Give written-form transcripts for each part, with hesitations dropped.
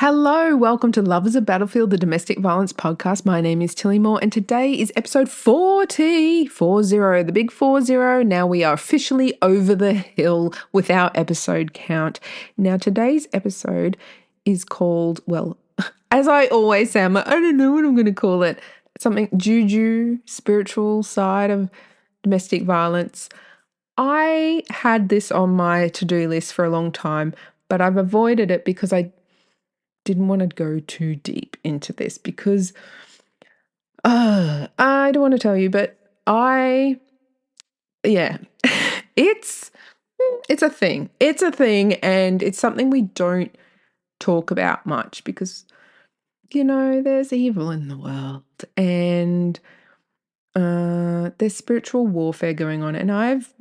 Hello, welcome to Love is a Battlefield, the domestic violence podcast. My name is Tilly Moore, and today is episode 40, the big 40. Now we are officially over the hill with our episode count. Now today's episode is called, well, as I always say, I don't know what I'm going to call it. Something JUJU, spiritual side of domestic violence. I had this on my to-do list for a long time, but I've avoided it because I didn't want to go too deep into this because I don't want to tell you, but it's a thing. It's a thing, and it's something we don't talk about much because, there's evil in the world and there's spiritual warfare going on, and I've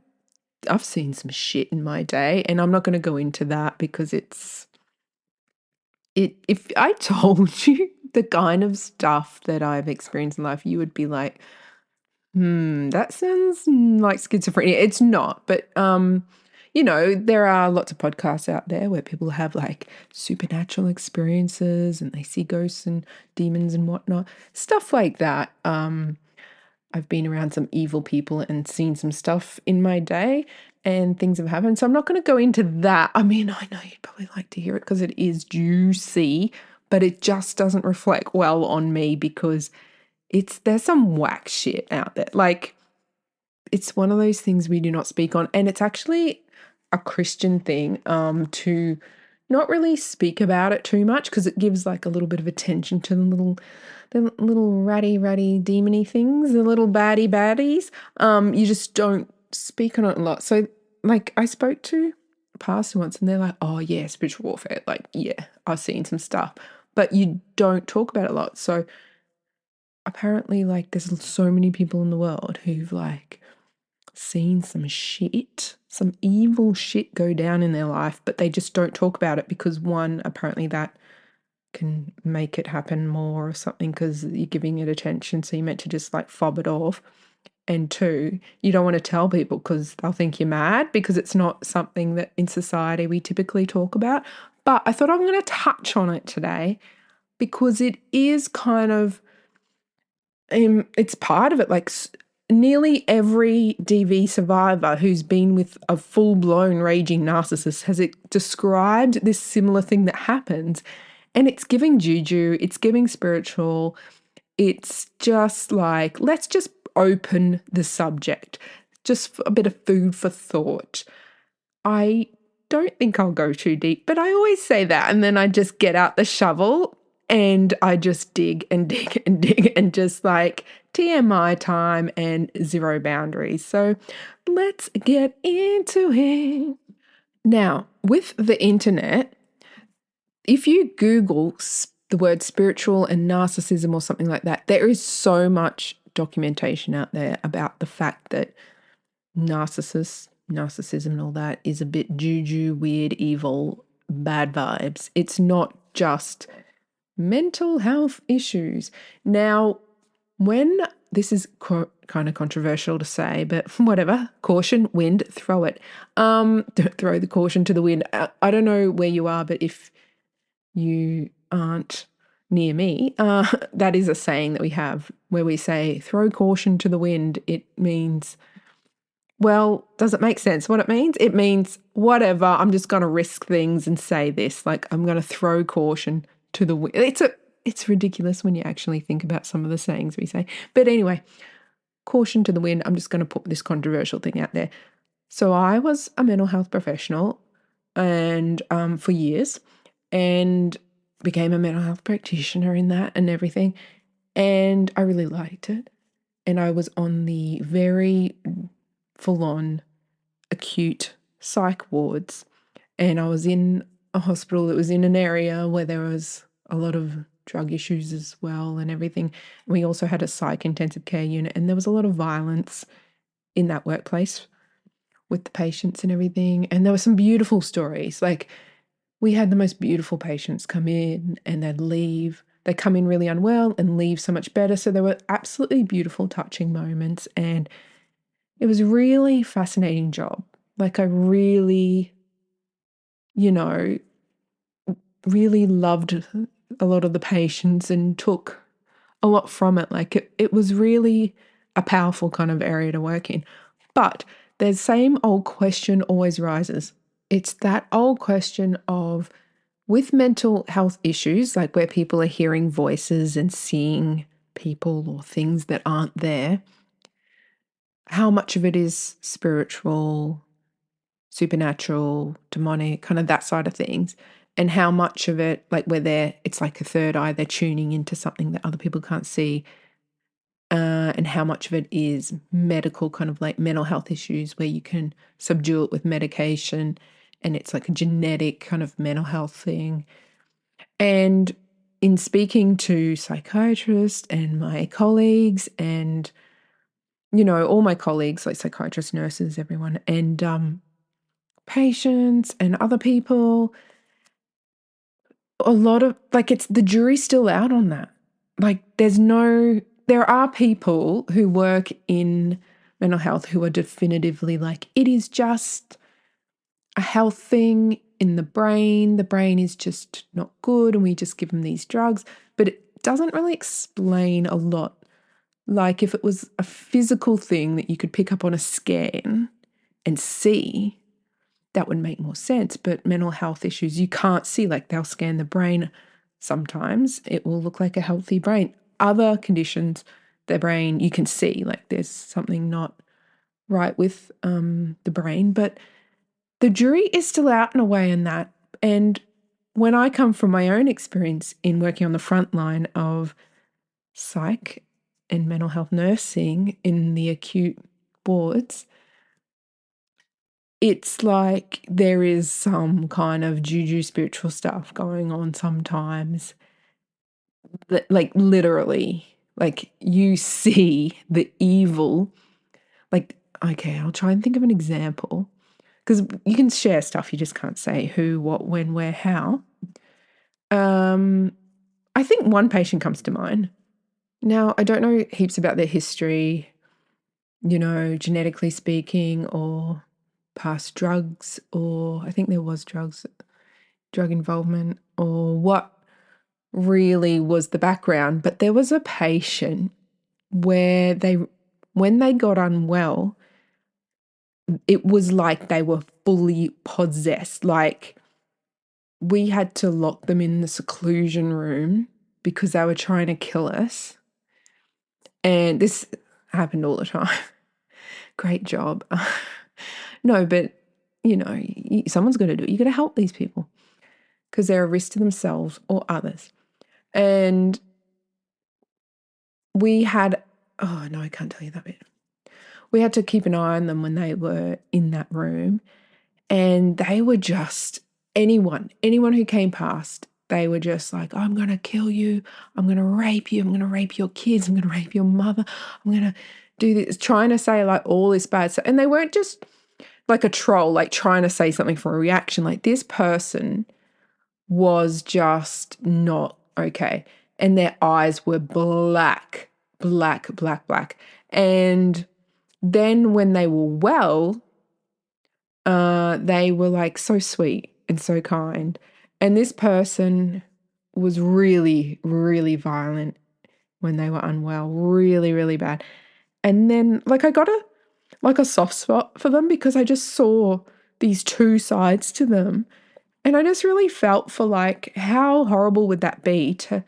seen some shit in my day, and I'm not going to go into that because if I told you the kind of stuff that I've experienced in life, you would be like, that sounds like schizophrenia. It's not, but there are lots of podcasts out there where people have like supernatural experiences and they see ghosts and demons and whatnot, stuff like that. I've been around some evil people and seen some stuff in my day and things have happened. So I'm not going to go into that. I mean, I know you'd probably like to hear it because it is juicy, but it just doesn't reflect well on me because there's some whack shit out there. Like, it's one of those things we do not speak on. And it's actually a Christian thing to not really speak about it too much because it gives like a little bit of attention to the little ratty demony things, the little baddies. You just don't speak on it a lot. So like I spoke to a pastor once and they're like, oh yeah, spiritual warfare. Like, yeah, I've seen some stuff, but you don't talk about it a lot. So apparently like there's so many people in the world who've like seen some evil shit go down in their life, but they just don't talk about it because one, apparently that can make it happen more or something because you're giving it attention, so you're meant to just like fob it off. And two, you don't want to tell people because they'll think you're mad because it's not something that in society we typically talk about. But I thought I'm going to touch on it today because it is kind of, it's part of it. Like nearly every DV survivor who's been with a full-blown raging narcissist has described this similar thing that happens. And it's giving juju, it's giving spiritual. It's just like, let's just open the subject. Just a bit of food for thought. I don't think I'll go too deep, but I always say that. And then I just get out the shovel and I just dig and dig and dig and just like TMI time and zero boundaries. So let's get into it. Now, with the internet, if you Google the word spiritual and narcissism or something like that, there is so much documentation out there about the fact that narcissism and all that is a bit juju, weird, evil, bad vibes. It's not just mental health issues. Now, when this is kind of controversial to say, but whatever, caution, wind, throw it. Don't throw the caution to the wind. I don't know where you are, but if you aren't near me, that is a saying that we have where we say, throw caution to the wind. It means, well, does it make sense what it means? It means, whatever, I'm just going to risk things and say this, like I'm going to throw caution to the wind. It's ridiculous when you actually think about some of the sayings we say. But anyway, caution to the wind. I'm just going to put this controversial thing out there. So I was a mental health professional and for years, and became a mental health practitioner in that and everything. And I really liked it. And I was on the very full-on acute psych wards. And I was in a hospital that was in an area where there was a lot of drug issues as well and everything. We also had a psych intensive care unit, and there was a lot of violence in that workplace with the patients and everything. And there were some beautiful stories. Like, we had the most beautiful patients come in and they'd leave. They come in really unwell and leave so much better. So there were absolutely beautiful, touching moments. And it was a really fascinating job. Like, I really, really loved a lot of the patients and took a lot from it. Like it was really a powerful kind of area to work in. But the same old question always rises. It's that old question of, with mental health issues, like where people are hearing voices and seeing people or things that aren't there, how much of it is spiritual, supernatural, demonic, kind of that side of things, and how much of it, like where it's like a third eye, they're tuning into something that other people can't see, and how much of it is medical, kind of like mental health issues where you can subdue it with medication and it's like a genetic kind of mental health thing. And in speaking to psychiatrists and my colleagues and, all my colleagues, like psychiatrists, nurses, everyone, and patients and other people, a lot of, like, it's the jury's still out on that. Like, there are people who work in mental health who are definitively like, it is just a health thing in the brain. The brain is just not good and we just give them these drugs. But it doesn't really explain a lot. Like, if it was a physical thing that you could pick up on a scan and see, that would make more sense. But mental health issues, you can't see. Like, they'll scan the brain. Sometimes it will look like a healthy brain. Other conditions, their brain, you can see, like, there's something not right with the brain. But the jury is still out in a way in that. And when I come from my own experience in working on the front line of psych and mental health nursing in the acute wards, it's like there is some kind of juju spiritual stuff going on sometimes. That, like, literally, like, you see the evil. Like, okay, I'll try and think of an example. Because you can share stuff, you just can't say who, what, when, where, how. I think one patient comes to mind. Now, I don't know heaps about their history, genetically speaking, or past drugs, or I think there was drug involvement, or what really was the background. But there was a patient where when they got unwell, it was like they were fully possessed. Like, we had to lock them in the seclusion room because they were trying to kill us. And this happened all the time. Great job. No, but, someone's got to do it. You got to help these people because they're a risk to themselves or others. And we had, oh no, I can't tell you that bit. We had to keep an eye on them when they were in that room. And they were just, anyone who came past, they were just like, I'm going to kill you. I'm going to rape you. I'm going to rape your kids. I'm going to rape your mother. I'm going to do this, trying to say like all this bad stuff. And they weren't just like a troll, like trying to say something for a reaction. Like, this person was just not okay. And their eyes were black. And then when they were well, they were like so sweet and so kind. And this person was really, really violent when they were unwell, really, really bad. And then, like, I got a soft spot for them because I just saw these two sides to them. And I just really felt for, like, how horrible would that be to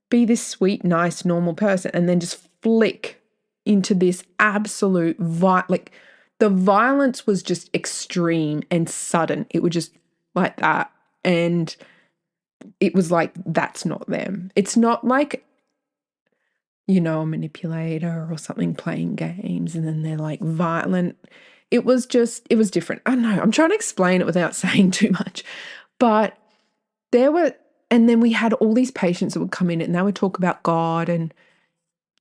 be this sweet, nice, normal person and then just flick into this absolute like, the violence was just extreme and sudden. It was just like that. And it was like, that's not them. It's not like, a manipulator or something playing games and then they're like violent. It was different. I don't know. I'm trying to explain it without saying too much. But and then we had all these patients that would come in and they would talk about God and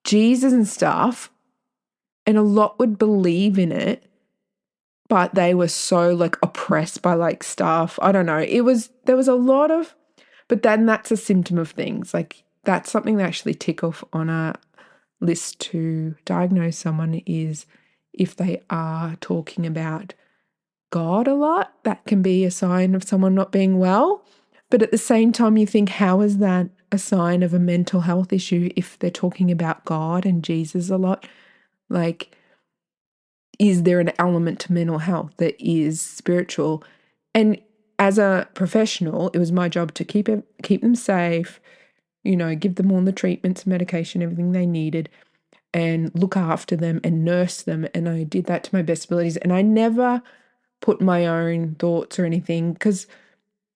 Jesus and stuff. And a lot would believe in it, but they were so like oppressed by like stuff. I don't know. There was a lot of, but then that's a symptom of things. Like, that's something they actually tick off on a list to diagnose someone, is if they are talking about God a lot, that can be a sign of someone not being well. But at the same time, you think, how is that a sign of a mental health issue if they're talking about God and Jesus a lot? Like, is there an element to mental health that is spiritual? And as a professional, it was my job to keep them safe, give them all the treatments, medication, everything they needed, and look after them and nurse them. And I did that to my best abilities. And I never put my own thoughts or anything because,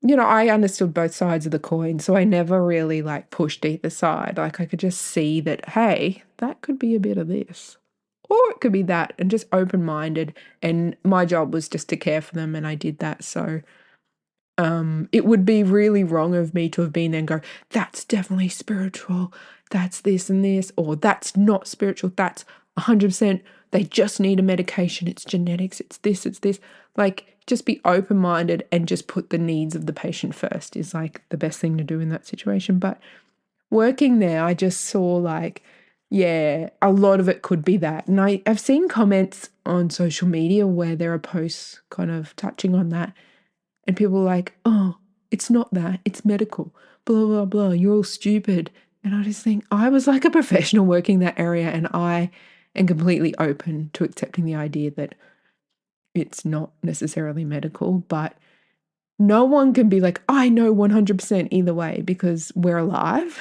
I understood both sides of the coin. So I never really pushed either side. I could just see that, hey, that could be a bit of this. Or it could be that, and just open-minded. And my job was just to care for them, and I did that. So it would be really wrong of me to have been there and go, that's definitely spiritual, that's this and this, or that's not spiritual, that's 100%, they just need a medication, it's genetics, it's this, it's this. Just be open-minded and just put the needs of the patient first is the best thing to do in that situation. But working there, I just saw yeah, a lot of it could be that. And I've seen comments on social media where there are posts kind of touching on that. And people are like, oh, it's not that, it's medical, blah, blah, blah, you're all stupid. And I just think I was a professional working that area, and I am completely open to accepting the idea that it's not necessarily medical, but no one can be like, I know 100% either way because we're alive.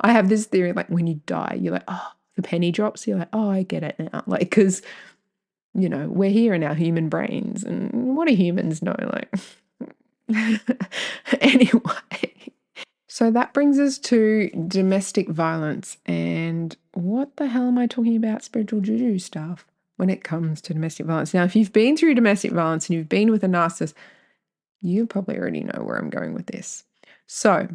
I have this theory, when you die, you're like, oh, the penny drops. You're like, oh, I get it now. Because, we're here in our human brains, and what do humans know? Anyway. So that brings us to domestic violence. And what the hell am I talking about spiritual juju stuff when it comes to domestic violence? Now, if you've been through domestic violence and you've been with a narcissist, you probably already know where I'm going with this. So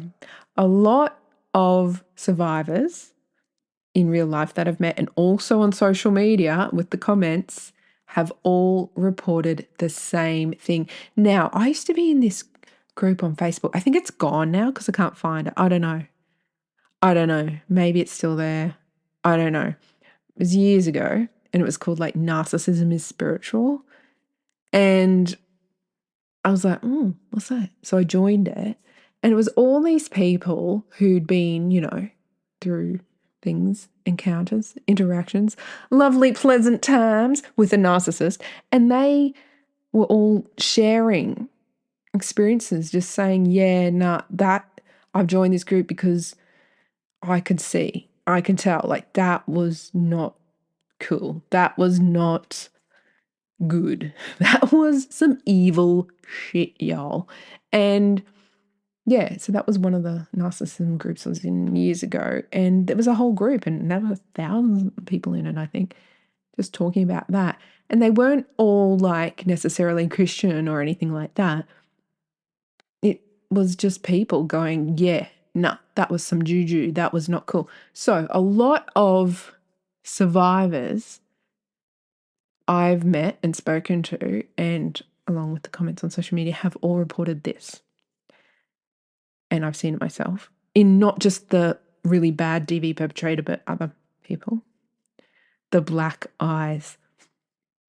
a lot of survivors in real life that I've met, and also on social media with the comments, have all reported the same thing. Now, I used to be in this group on Facebook. I think it's gone now because I can't find it. I don't know. Maybe it's still there. I don't know. It was years ago, and it was called Narcissism is Spiritual. And I was like, what's that? So I joined it, and it was all these people who'd been, through things, encounters, interactions, lovely, pleasant times with a narcissist. And they were all sharing experiences, just saying, yeah, nah, that I've joined this group because I could tell, that was not cool. That was not good. That was some evil shit, y'all. And yeah, so that was one of the narcissism groups I was in years ago. And there was a whole group, and there were thousands of people in it, I think, just talking about that. And they weren't all necessarily Christian or anything like that. It was just people going, yeah, nah, that was some juju. That was not cool. So a lot of survivors I've met and spoken to, and along with the comments on social media, have all reported this. And I've seen it myself in not just the really bad DV perpetrator, but other people. The black eyes.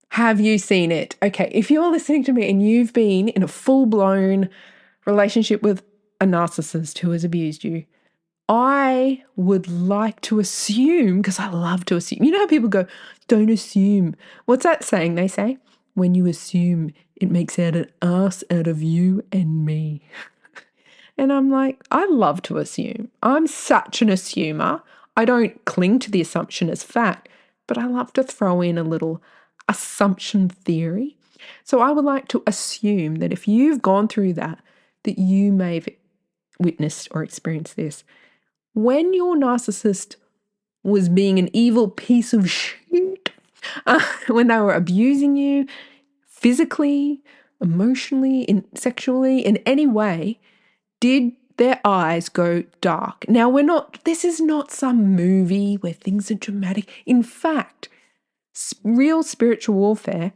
Have you seen it? Okay, if you're listening to me and you've been in a full-blown relationship with a narcissist who has abused you, I would like to assume, because I love to assume. You know how people go, don't assume. What's that saying they say? When you assume, it makes an ass out of you and me. And I'm like, I love to assume. I'm such an assumer. I don't cling to the assumption as fact, but I love to throw in a little assumption theory. So I would like to assume that if you've gone through that, that you may have witnessed or experienced this. When your narcissist was being an evil piece of shit, when they were abusing you physically, emotionally, sexually, in any way, did their eyes go dark? Now, this is not some movie where things are dramatic. In fact, real spiritual warfare,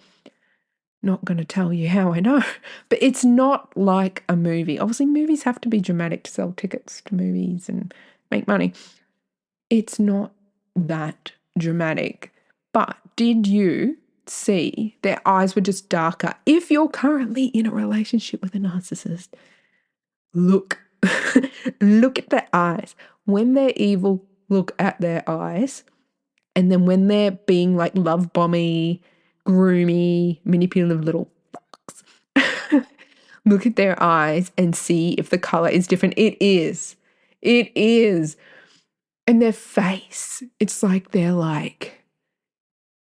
not going to tell you how I know, but it's not like a movie. Obviously, movies have to be dramatic to sell tickets to movies and make money. It's not that dramatic. But did you see their eyes were just darker? If you're currently in a relationship with a narcissist, look. Look at their eyes. When they're evil, look at their eyes. And then when they're being like love bomby, groomy, manipulative little fucks, look at their eyes and see if the color is different. It is. It is. And their face, it's like they're like,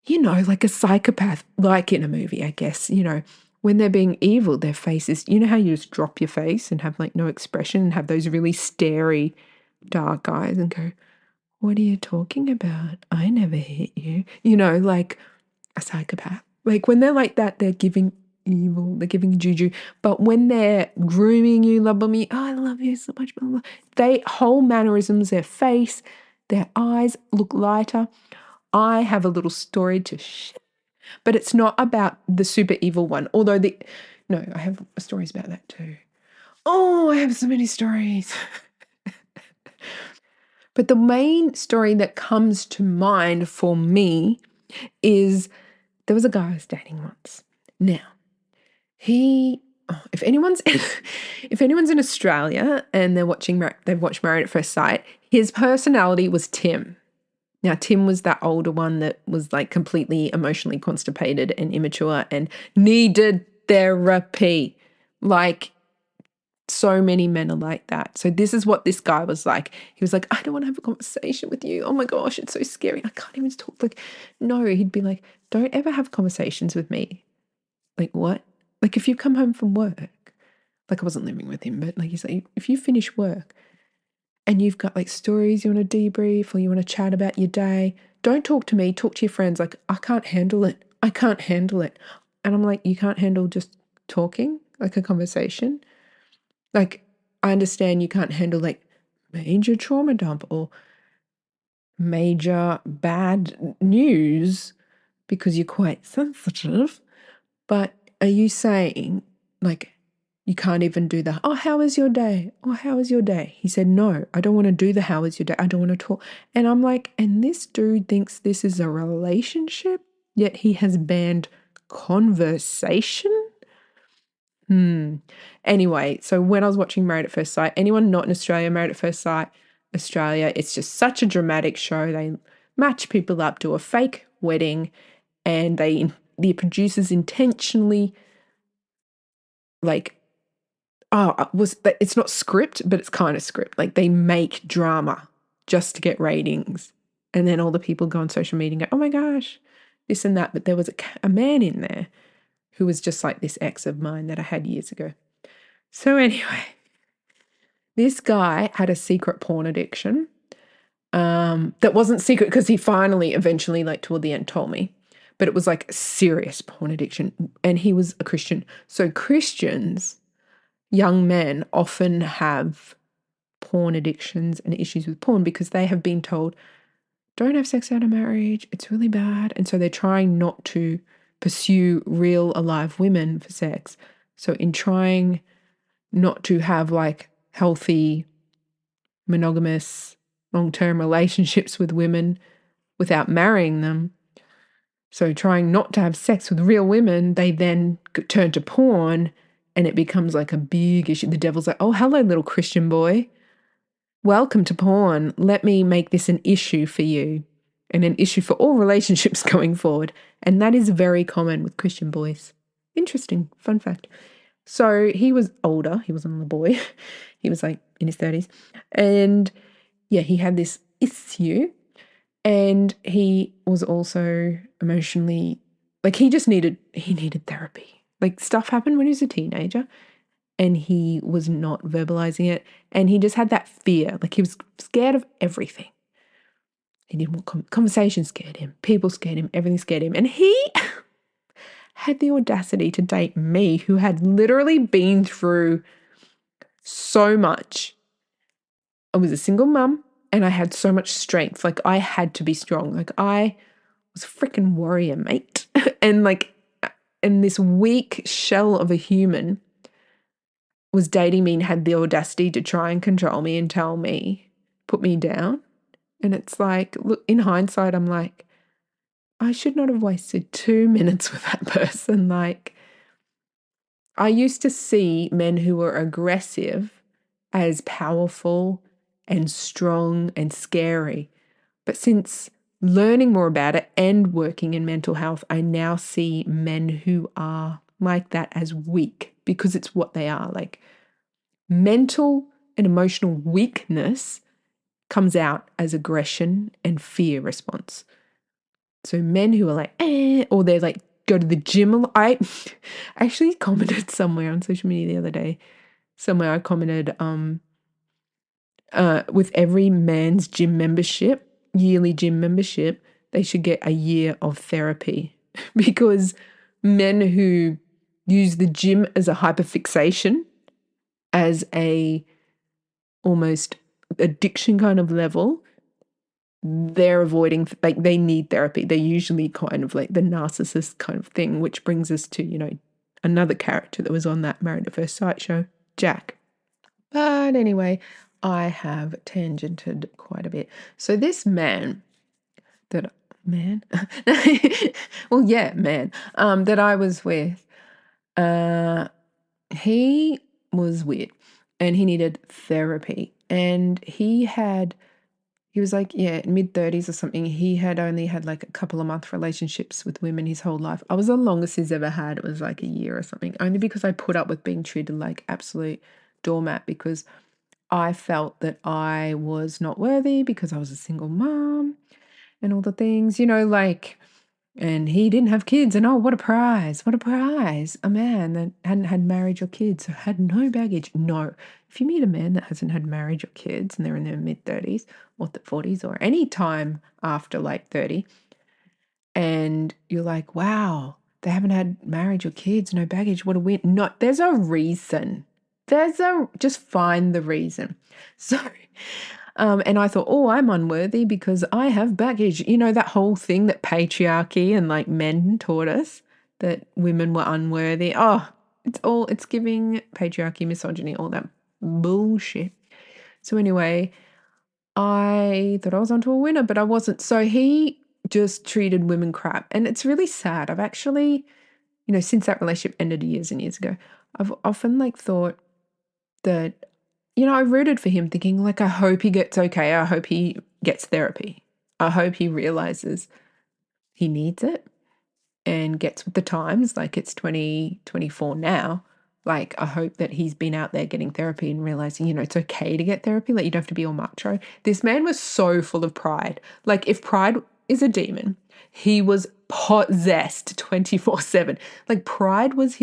like a psychopath, like in a movie, I guess, when they're being evil, their face is, how you just drop your face and have like no expression and have those really starey dark eyes and go, what are you talking about? I never hit you. Like a psychopath. Like when they're like that, they're giving evil, they're giving juju. But when they're grooming you, love me, oh, I love you so much, blah, blah, blah. They whole mannerisms, their face, their eyes look lighter. I have a little story to share, but it's not about the super evil one. Although no, I have stories about that too. Oh, I have so many stories. But the main story that comes to mind for me is there was a guy I was dating once. Now, if anyone's in Australia and they've watched Married at First Sight, his personality was Tim. Now, Tim was that older one that was like completely emotionally constipated and immature and needed therapy. Like, so many men are like that. So this is what this guy was like. He was like, I don't want to have a conversation with you. Oh my gosh, it's so scary. I can't even talk. Like, no, he'd be like, don't ever have conversations with me. Like, what? Like, if you come home from work, like I wasn't living with him, but like he's like, if you finish work and you've got like stories you want to debrief or you want to chat about your day, don't talk to me, talk to your friends. Like, I can't handle it. I can't handle it. And I'm like, you can't handle just talking, like a conversation? Like, I understand you can't handle like major trauma dump or major bad news because you're quite sensitive. But are you saying like you can't even do the, oh, how was your day? Oh, how was your day? He said, no, I don't want to do the how was your day. I don't want to talk. And I'm like, and this dude thinks this is a relationship, yet he has banned conversation? Anyway, so when I was watching Married at First Sight, anyone not in Australia, Married at First Sight, Australia, it's just such a dramatic show. They match people up, do a fake wedding, and the producers intentionally like, it's not script, but it's kind of script. Like they make drama just to get ratings. And then all the people go on social media and go, oh my gosh, this and that. But there was a man in there who was just like this ex of mine that I had years ago. So anyway, this guy had a secret porn addiction that wasn't secret because he eventually, like toward the end, told me. But it was like serious porn addiction. And he was a Christian. So Christians, young men, often have porn addictions and issues with porn because they have been told, don't have sex out of marriage. It's really bad. And so they're trying not to pursue real, alive women for sex. So in trying not to have like healthy, monogamous, long-term relationships with women without marrying them, so trying not to have sex with real women, they then turn to porn and it becomes like a big issue. The devil's like, oh, hello, little Christian boy. Welcome to porn. Let me make this an issue for you and an issue for all relationships going forward. And that is very common with Christian boys. Interesting. Fun fact. So he was older. He wasn't a boy. He was like in his 30s. And yeah, he had this issue. And he was also emotionally, like he needed therapy. Like stuff happened when he was a teenager and he was not verbalizing it. And he just had that fear. Like he was scared of everything. He didn't want conversation scared him. People scared him. Everything scared him. And he had the audacity to date me, who had literally been through so much. I was a single mum. And I had so much strength. Like I had to be strong. Like I was a freaking warrior, mate. And this weak shell of a human was dating me and had the audacity to try and control me and tell me, put me down. And it's like, look, in hindsight, I'm like, I should not have wasted 2 minutes with that person. Like I used to see men who were aggressive as powerful and strong and scary. But since learning more about it and working in mental health, I now see men who are like that as weak, because it's what they are. Like, mental and emotional weakness comes out as aggression and fear response. So men who are like, or they're like, go to the gym. I actually commented somewhere on social media the other day. Somewhere I commented, with every man's gym membership, yearly gym membership, they should get a year of therapy because men who use the gym as a hyperfixation, as a almost addiction kind of level, they're avoiding, like, they need therapy. They're usually kind of like the narcissist kind of thing, which brings us to, another character that was on that Married at First Sight show, Jack. But anyway, I have tangented quite a bit. So this man that man that I was with, he was weird and he needed therapy. And he was like, mid-30s or something. He had only had like a couple of month relationships with women his whole life. I was the longest he's ever had. It was like a year or something, only because I put up with being treated like absolute doormat, because I felt that I was not worthy because I was a single mom and all the things, and he didn't have kids. And oh, what a prize. What a prize. A man that hadn't had marriage or kids, so had no baggage. No. If you meet a man that hasn't had marriage or kids and they're in their mid-30s or 40s or any time after like 30, and you're like, wow, they haven't had marriage or kids, no baggage, what a win. No, there's a reason. Just find the reason. So, and I thought, oh, I'm unworthy because I have baggage. That whole thing that patriarchy and like men taught us, that women were unworthy. Oh, it's giving patriarchy, misogyny, all that bullshit. So anyway, I thought I was onto a winner, but I wasn't. So he just treated women crap. And it's really sad. I've actually, since that relationship ended years and years ago, I've often like thought that, I rooted for him, thinking like, I hope he gets okay. I hope he gets therapy. I hope he realizes he needs it and gets with the times. Like, it's 2024 now. Like, I hope that he's been out there getting therapy and realizing, it's okay to get therapy. Like, you don't have to be all macho. This man was so full of pride. Like, if pride is a demon, he was possessed 24/7. Like, pride was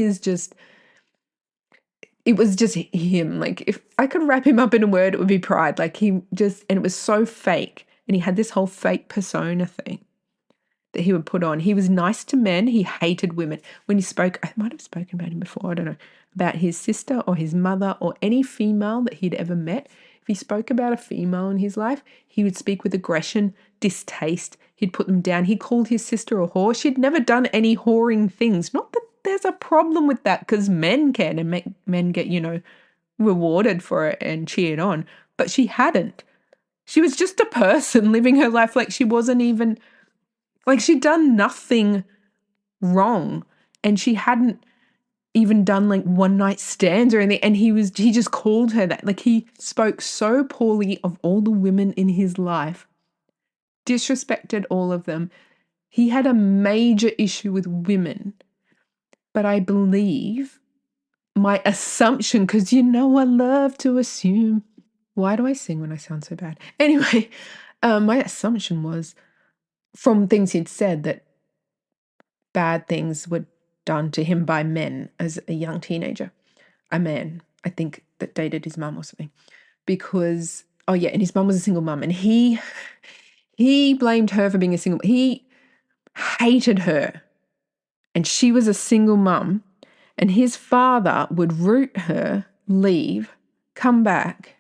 it was just him. Like, if I could wrap him up in a word, it would be pride. Like, and it was so fake. And he had this whole fake persona thing that he would put on. He was nice to men. He hated women. When he spoke, I might have spoken about him before, I don't know, about his sister or his mother or any female that he'd ever met. If he spoke about a female in his life, he would speak with aggression, distaste. He'd put them down. He called his sister a whore. She'd never done any whoring things. Not that there's a problem with that, because men can and make men get, rewarded for it and cheered on. But she hadn't. She was just a person living her life like she wasn't even, like, she'd done nothing wrong, and she hadn't even done like one night stands or anything. And he just called her that. Like, he spoke so poorly of all the women in his life, disrespected all of them. He had a major issue with women. But I believe, my assumption, because I love to assume. Why do I sing when I sound so bad? Anyway, my assumption was, from things he'd said, that bad things were done to him by men as a young teenager. A man, I think, that dated his mum or something. Because, and his mum was a single mum, and he blamed her for being a single. He hated her, and she was a single mum, and his father would root her, leave, come back,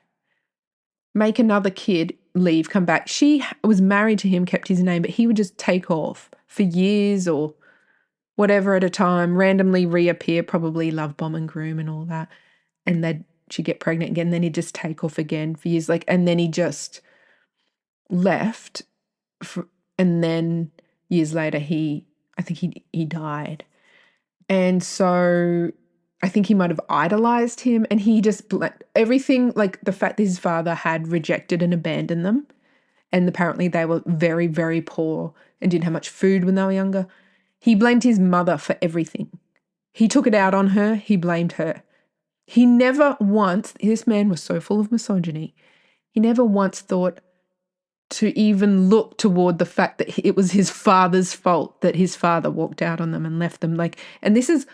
make another kid, leave, come back. She was married to him, kept his name, but he would just take off for years or whatever at a time, randomly reappear, probably love bomb and groom and all that. And she'd get pregnant again, then he'd just take off again for years. And then he just left. And then years later, I think he died. And so I think he might have idolized him, and he just everything, like the fact that his father had rejected and abandoned them, and apparently they were very, very poor and didn't have much food when they were younger. He blamed his mother for everything. He took it out on her. He blamed her. He never once, this man was so full of misogyny, he never once thought to even look toward the fact that it was his father's fault that his father walked out on them and left them. And this is,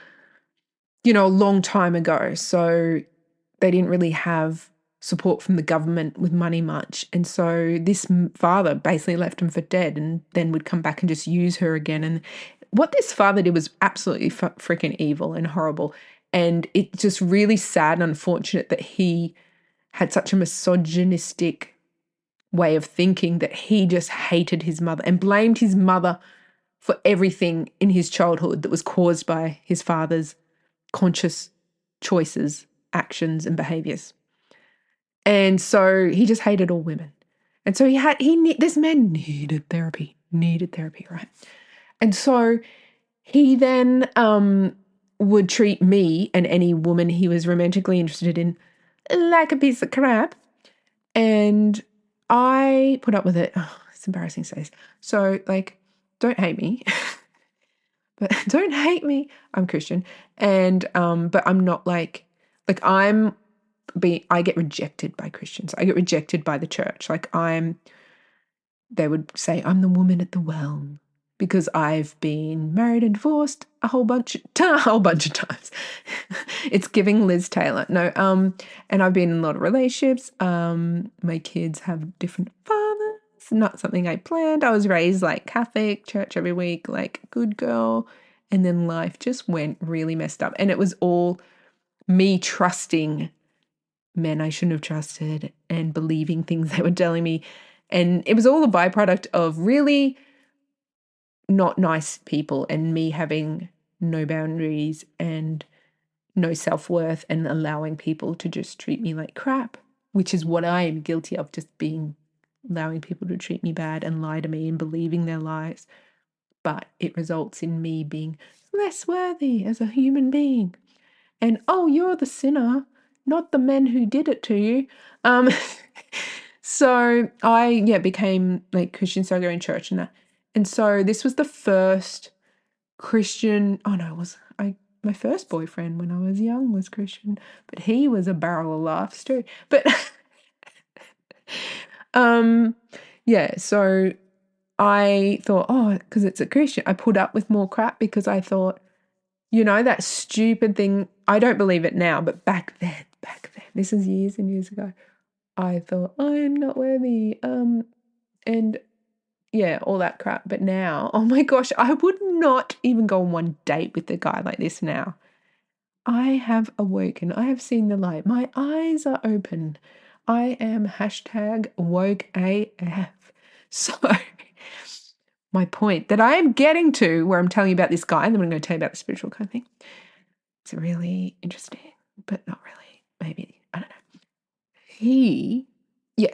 a long time ago. So they didn't really have support from the government with money much. And so this father basically left him for dead and then would come back and just use her again. And what this father did was absolutely freaking evil and horrible. And it's just really sad and unfortunate that he had such a misogynistic way of thinking that he just hated his mother and blamed his mother for everything in his childhood that was caused by his father's conscious choices, actions, and behaviors. And so he just hated all women. And so this man needed therapy, right? And so he then would treat me and any woman he was romantically interested in like a piece of crap. And I put up with it. Oh, it's embarrassing to say this. So, don't hate me. But don't hate me. I'm Christian. And but I'm not I get rejected by Christians. I get rejected by the church. They would say I'm the woman at the well because I've been married and divorced a whole bunch of times. It's giving Liz Taylor. No, and I've been in a lot of relationships. My kids have different fathers. Not something I planned. I was raised Catholic, church every week, good girl. And then life just went really messed up. And it was all me trusting men I shouldn't have trusted and believing things they were telling me. And it was all a byproduct of really not nice people and me having no boundaries and no self-worth and allowing people to just treat me like crap, which is what I am guilty of, just allowing people to treat me bad and lie to me and believing their lies. But it results in me being less worthy as a human being. And, you're the sinner, not the men who did it to you. So I, became Christian, so I go in church and that. And so this was the first Christian, my first boyfriend when I was young was Christian, but he was a barrel of laughs too. But, so I thought, because it's a Christian, I put up with more crap because I thought, that stupid thing, I don't believe it now, but back then, this is years and years ago, I thought, I'm not worthy, and all that crap. But now, oh my gosh, I would not even go on one date with a guy like this now. I have awoken. I have seen the light. My eyes are open. I am #woke AF. So my point that I am getting to, where I'm telling you about this guy, and then I'm going to tell you about the spiritual kind of thing. It's really interesting, but not really. Maybe, I don't know.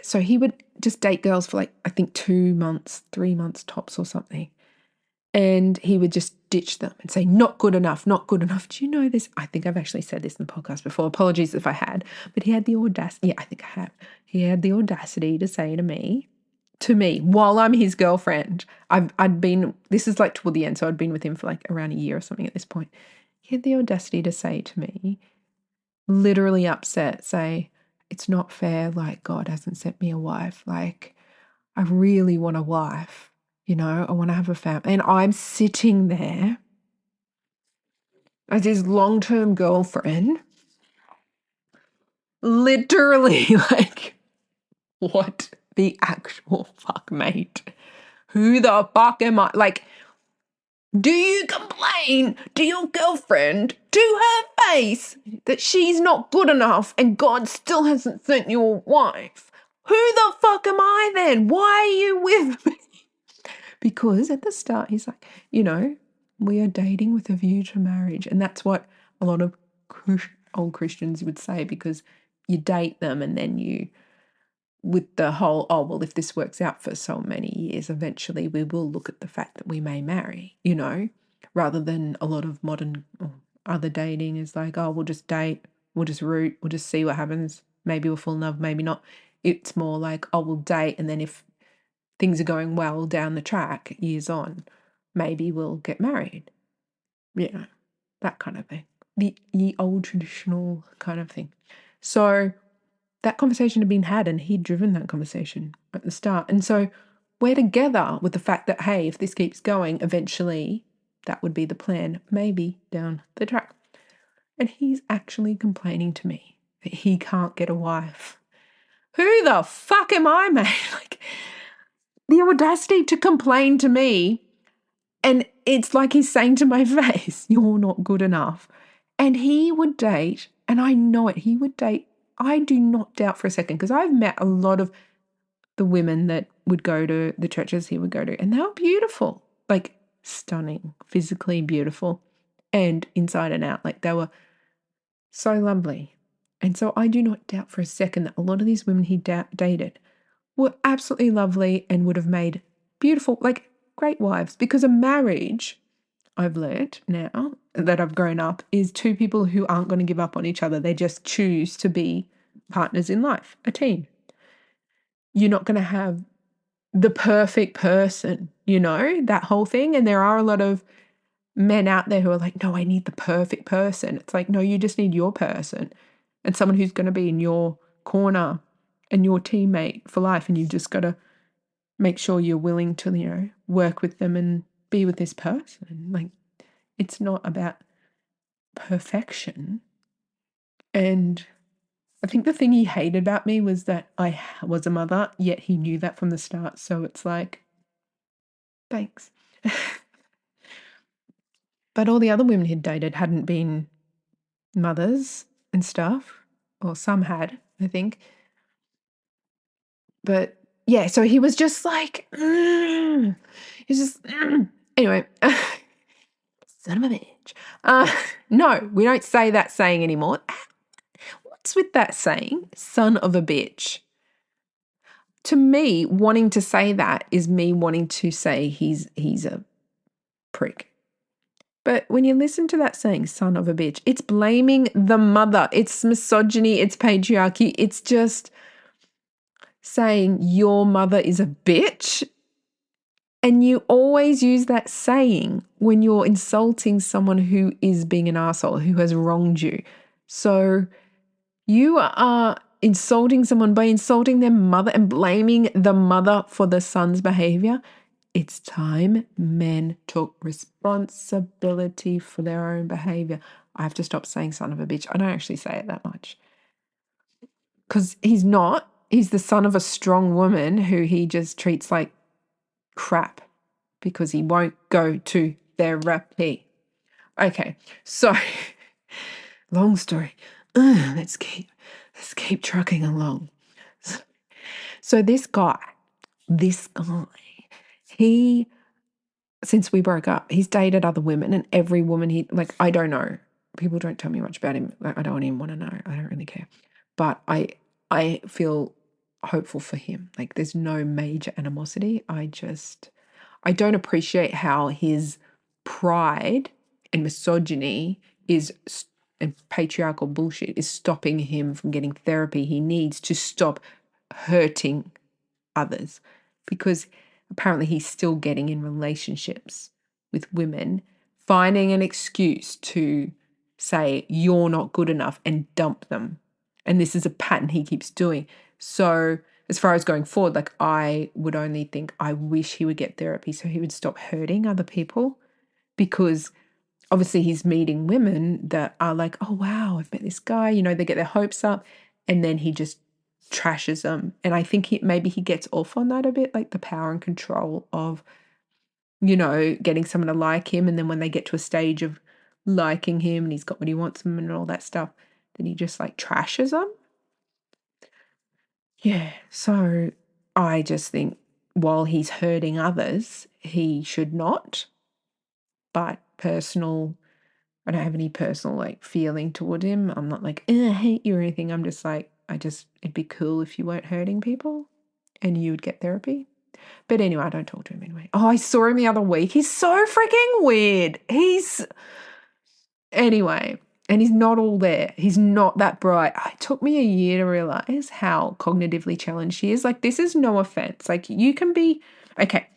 So he would just date girls for I think 2 months, 3 months tops or something. And he would just ditch them and say, not good enough, not good enough. Do you know this? I think I've actually said this in the podcast before. Apologies if I had. But he had the audacity. Yeah, I think I have. He had the audacity to say to me, while I'm his girlfriend, I'd been, this is toward the end, so I'd been with him for around a year or something at this point. He had the audacity to say to me, literally upset, say, it's not fair, God hasn't sent me a wife. I really want a wife, I want to have a family. And I'm sitting there as his long-term girlfriend, literally what the actual fuck, mate? Who the fuck am I? Do you complain to your girlfriend to her face that she's not good enough and God still hasn't sent you a wife? Who the fuck am I then? Why are you with me? Because at the start, he's like, we are dating with a view to marriage. And that's what a lot of old Christians would say, because you date them and then you, with the whole, if this works out for so many years, eventually we will look at the fact that we may marry, rather than a lot of modern, other dating is like, oh, we'll just date, we'll just root, we'll just see what happens. Maybe we'll fall in love, maybe not. It's more like, oh, we'll date, and then if things are going well down the track, years on, maybe we'll get married. You know, that kind of thing. The old traditional kind of thing. So that conversation had been had, and he'd driven that conversation at the start. And so we're together with the fact that, hey, if this keeps going, eventually that would be the plan, maybe down the track. And he's actually complaining to me that he can't get a wife. Who the fuck am I, mate? Like, the audacity to complain to me. And it's like he's saying to my face, you're not good enough. And he would date, and I know it, he would date. I do not doubt for a second, because I've met a lot of the women that would go to the churches he would go to, and they were beautiful, like stunning, physically beautiful, and inside and out. Like, they were so lovely. And so I do not doubt for a second that a lot of these women he dated were absolutely lovely and would have made beautiful, like great wives, because a marriage, I've learnt now that I've grown up, is two people who aren't going to give up on each other. They just choose to be partners in life, a team. You're not going to have the perfect person, you know, that whole thing. And there are a lot of men out there who are like, no, I need the perfect person. It's like, no, you just need your person and someone who's going to be in your corner and your teammate for life. And you've just got to make sure you're willing to, you know, work with them and be with this person. Like, it's not about perfection. And I think the thing he hated about me was that I was a mother, yet he knew that from the start. So it's like, thanks. But all the other women he'd dated hadn't been mothers and stuff, or some had, I think. But yeah, so he was just like, he's just, anyway, son of a bitch. No, we don't say that saying anymore. What's with that saying, son of a bitch? To me, wanting to say that is me wanting to say he's a prick. But when you listen to that saying, son of a bitch, it's blaming the mother. It's misogyny. It's patriarchy. It's just saying your mother is a bitch. And you always use that saying when you're insulting someone who is being an asshole, who has wronged you. So you are insulting someone by insulting their mother and blaming the mother for the son's behavior. It's time men took responsibility for their own behavior. I have to stop saying son of a bitch. I don't actually say it that much. Because he's not. He's the son of a strong woman who he just treats like crap because he won't go to therapy. Okay, so long story. Let's keep trucking along. So this guy, he, since we broke up, he's dated other women, and every woman I don't know. People don't tell me much about him. Like, I don't even want to know. I don't really care. But I feel hopeful for him. Like, there's no major animosity. I don't appreciate how his pride and misogyny and patriarchal bullshit is stopping him from getting therapy he needs to stop hurting others, because apparently he's still getting in relationships with women, finding an excuse to say you're not good enough and dump them. And this is a pattern he keeps doing. So as far as going forward, like, I would only think I wish he would get therapy so he would stop hurting other people, because obviously he's meeting women that are like, oh, wow, I've met this guy, you know, they get their hopes up, and then he just trashes them. And I think maybe he gets off on that a bit, like the power and control of, you know, getting someone to like him. And then when they get to a stage of liking him and he's got what he wants from him and all that stuff, then he just like trashes them. Yeah. So I just think while he's hurting others, he should not. But I don't have any personal like feeling toward him. I'm not like, I hate you or anything. I'm just like, it'd be cool if you weren't hurting people and you would get therapy. But anyway, I don't talk to him anyway. Oh, I saw him the other week. He's so freaking weird. Anyway, and he's not all there. He's not that bright. It took me a year to realize how cognitively challenged he is. Like, this is no offense. Like, you can be, okay,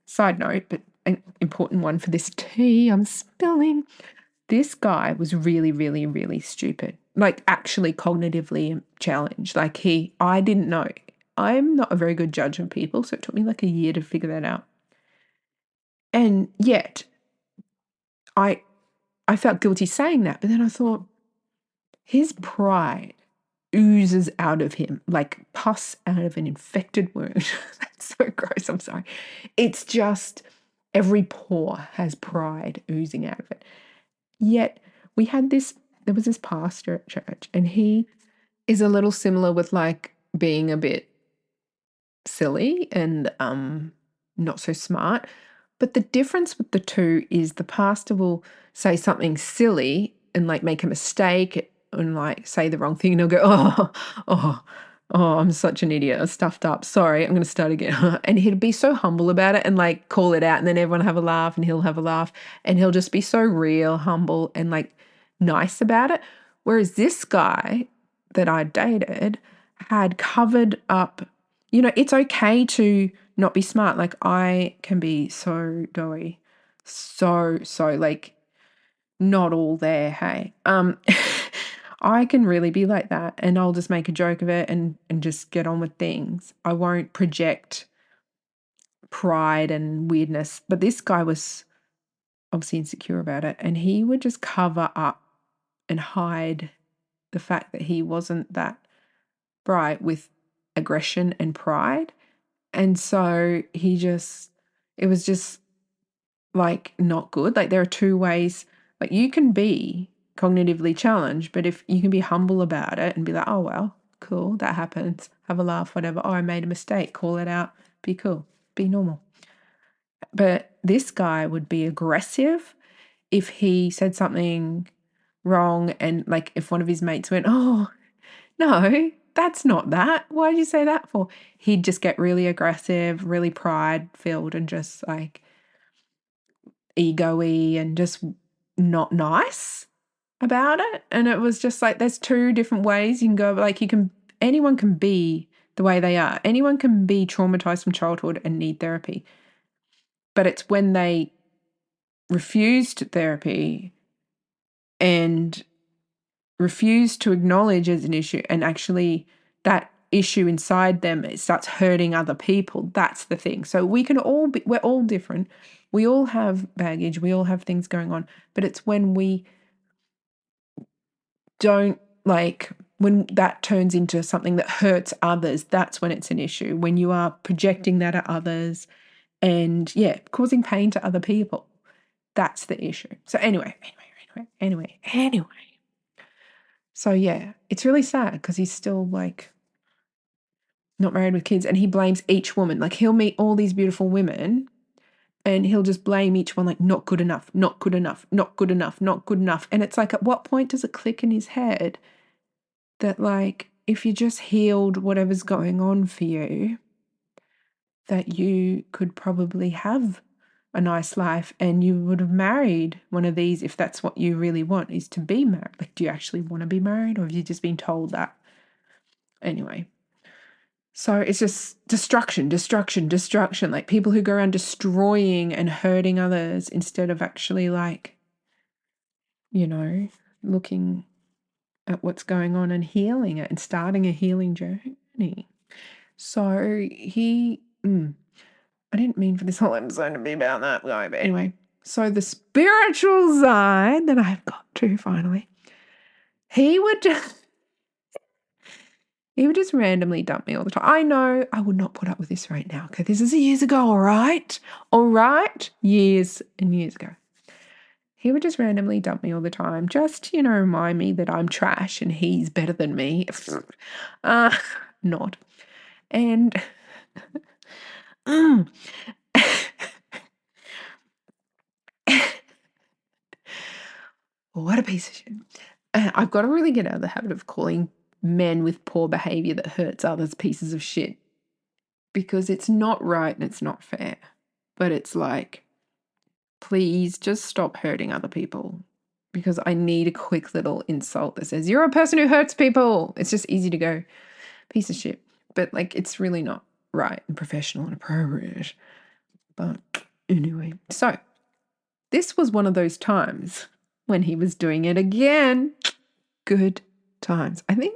side note, but an important one for this tea I'm spilling. This guy was really, really, really stupid. Like, actually cognitively challenged. Like, I didn't know. I'm not a very good judge of people, so it took me like a year to figure that out. And yet, I felt guilty saying that, but then I thought, his pride oozes out of him like pus out of an infected wound. That's so gross, I'm sorry. It's just every pore has pride oozing out of it. Yet there was this pastor at church, and he is a little similar with like being a bit silly and not so smart. But the difference with the two is the pastor will say something silly and like make a mistake and like say the wrong thing, and he'll go, I'm such an idiot. I stuffed up. Sorry, I'm going to start again. And he'd be so humble about it and like call it out, and then everyone have a laugh and he'll have a laugh, and he'll just be so real, humble and like nice about it. Whereas this guy that I dated had covered up, it's okay to not be smart. Like, I can be so doughy, so like not all there, hey. I can really be like that, and I'll just make a joke of it and just get on with things. I won't project pride and weirdness. But this guy was obviously insecure about it, and he would just cover up and hide the fact that he wasn't that bright with aggression and pride. And so it was just like not good. Like, there are two ways. Like, you can be cognitively challenged, but if you can be humble about it and be like, oh, well, cool, that happens. Have a laugh, whatever. Oh, I made a mistake. Call it out. Be cool. Be normal. But this guy would be aggressive if he said something wrong, and like if one of his mates went, oh, no, that's not that. Why did you say that for? He'd just get really aggressive, really pride-filled, and just like ego-y and just not nice about it. And it was just like, there's two different ways you can go. Like, anyone can be the way they are. Anyone can be traumatized from childhood and need therapy. But it's when they refused therapy and refuse to acknowledge as an issue, and actually that issue inside them, it starts hurting other people. That's the thing. So we're all different. We all have baggage. We all have things going on. But it's when we don't, like, when that turns into something that hurts others, that's when it's an issue. When you are projecting that at others and, causing pain to other people, that's the issue. So anyway. So it's really sad because he's still like not married with kids, and he blames each woman. Like, he'll meet all these beautiful women and he'll just blame each one, like, not good enough, not good enough, not good enough, not good enough. And it's like, at what point does it click in his head that, like, if you just healed whatever's going on for you, that you could probably have a nice life and you would have married one of these, if that's what you really want, is to be married. Like, do you actually want to be married, or have you just been told that? Anyway. So it's just destruction. Like, people who go around destroying and hurting others instead of actually, like, looking at what's going on and healing it and starting a healing journey. So I didn't mean for this whole episode to be about that guy, but anyway. So the spiritual side that I've got to finally, he would randomly dump me all the time. I know I would not put up with this right now. Okay, this is years ago, all right? All right? Years and years ago. He would just randomly dump me all the time, just to, remind me that I'm trash and he's better than me. Not. And what a piece of shit. I've got to really get out of the habit of calling men with poor behavior that hurts others pieces of shit, because it's not right and it's not fair. But it's like, please just stop hurting other people. because I need a quick little insult that says, you're a person who hurts people. It's just easy to go, piece of shit. But like, it's really not right and professional and appropriate. But anyway, so this was one of those times when he was doing it again. Good times. I think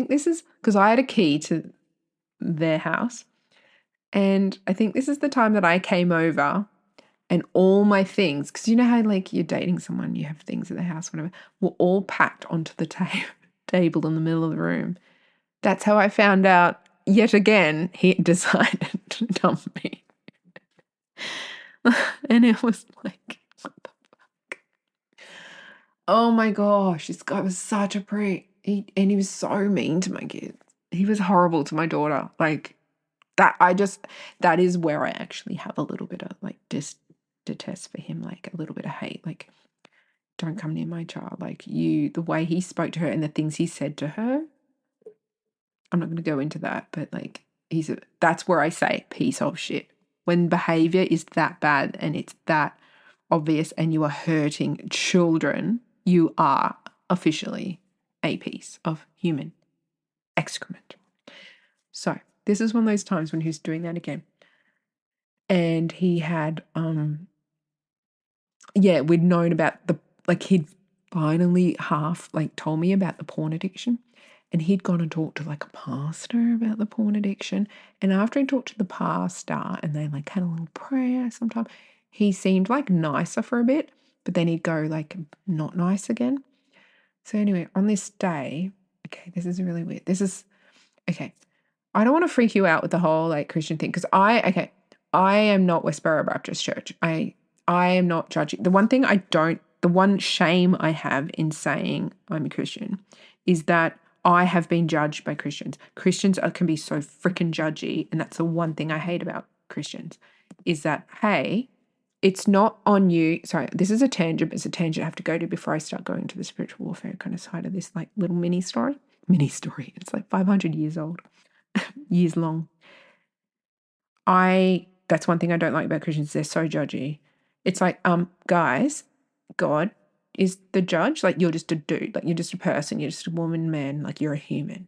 this is because I had a key to their house. And I think this is the time that I came over and all my things, because you know how like you're dating someone, you have things at the house, whatever, were all packed onto the table in the middle of the room. That's how I found out yet again he decided to dump me. And it was like, what the fuck? Oh my gosh, this guy was such a prick. And he was so mean to my kids. He was horrible to my daughter. Like that is where I actually have a little bit of like detest for him, like a little bit of hate. Like, don't come near my child. Like the way he spoke to her and the things he said to her. I'm not going to go into that, but like that's where I say piece of shit. When behavior is that bad and it's that obvious and you are hurting children, you are officially a piece of human excrement. So this is one of those times when he's doing that again. And he had, we'd known about he'd finally half told me about the porn addiction. And he'd gone and talked to like a pastor about the porn addiction. And after he talked to the pastor and they like had a little prayer sometime, he seemed like nicer for a bit, but then he'd go like not nice again. So anyway, on this day, okay, this is really weird. Okay. I don't want to freak you out with the whole like Christian thing because I am not Westboro Baptist Church. I am not judging. The one shame I have in saying I'm a Christian is that I have been judged by Christians. Christians can be so freaking judgy, and that's the one thing I hate about Christians is that, hey, it's not on you. Sorry, this is a tangent, but it's a tangent I have to go to before I start going to the spiritual warfare kind of side of this like little mini story. It's like 500 years old, years long. That's one thing I don't like about Christians. They're so judgy. It's like, guys, God is the judge. Like, you're just a dude. Like, you're just a person. You're just a woman, man. Like, you're a human.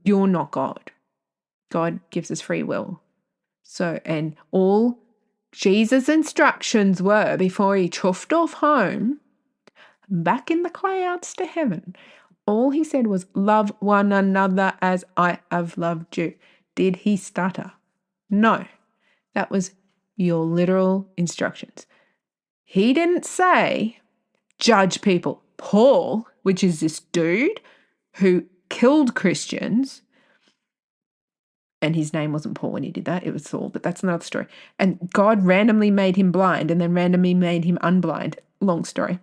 You're not God. God gives us free will. So, and all Jesus' instructions were before he chuffed off home, back in the clouds to heaven, all he said was, love one another as I have loved you. Did he stutter? No. That was your literal instructions. He didn't say, judge people. Paul, which is this dude who killed Christians, and his name wasn't Paul when he did that, it was Saul, but that's another story. And God randomly made him blind and then randomly made him unblind. Long story.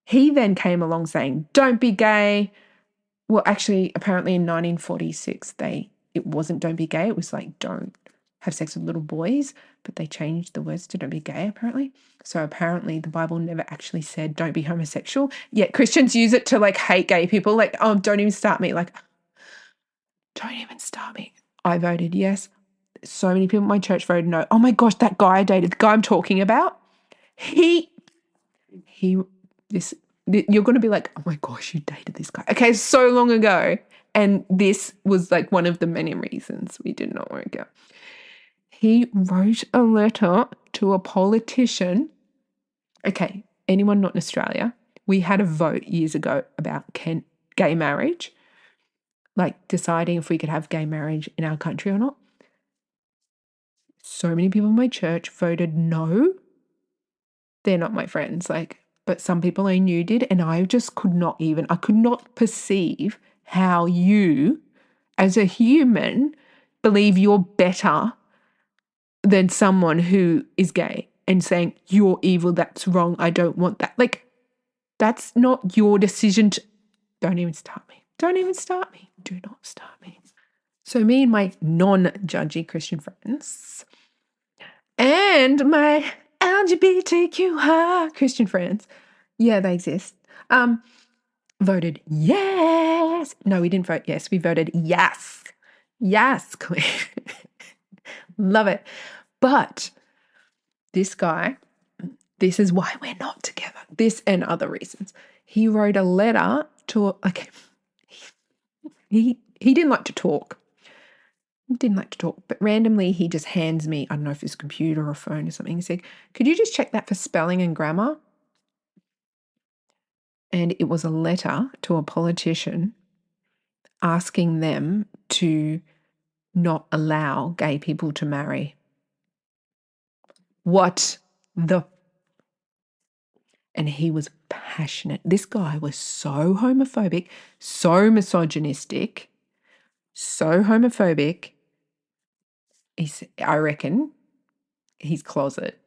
He then came along saying, don't be gay. Well, actually, apparently in 1946, it wasn't don't be gay. It was like don't have sex with little boys, but they changed the words to don't be gay, apparently. So apparently the Bible never actually said don't be homosexual. Yet Christians use it to like hate gay people. Like, oh, don't even start me. Like, don't even start me. I voted yes. So many people in my church voted no. Oh my gosh, that guy I dated, the guy I'm talking about, you're going to be like, oh my gosh, you dated this guy. Okay, so long ago. And this was like one of the many reasons we did not work out. He wrote a letter to a politician. Okay, anyone not in Australia, we had a vote years ago about gay marriage, like deciding if we could have gay marriage in our country or not. So many people in my church voted no. They're not my friends, but some people I knew did, and I just could not perceive how you, as a human, believe you're better than someone who is gay and saying, you're evil, that's wrong, I don't want that. Like, that's not your decision to... Don't even start me. Don't even start me. Do not start me. So me and my non-judgy Christian friends and my LGBTQI Christian friends, yeah, they exist, voted yes. No, we didn't vote yes. We voted yes. Yes, Claire. Love it. But this guy this is why we're not together. This and other reasons. He wrote a letter to, like, he didn't like to talk. He didn't like to talk, but randomly he just hands me, I don't know if it's a computer or a phone or something. He said, could you just check that for spelling and grammar? And it was a letter to a politician asking them to not allow gay people to marry. What the? And he was passionate. This guy was so homophobic, so misogynistic, so homophobic. I reckon he's closet.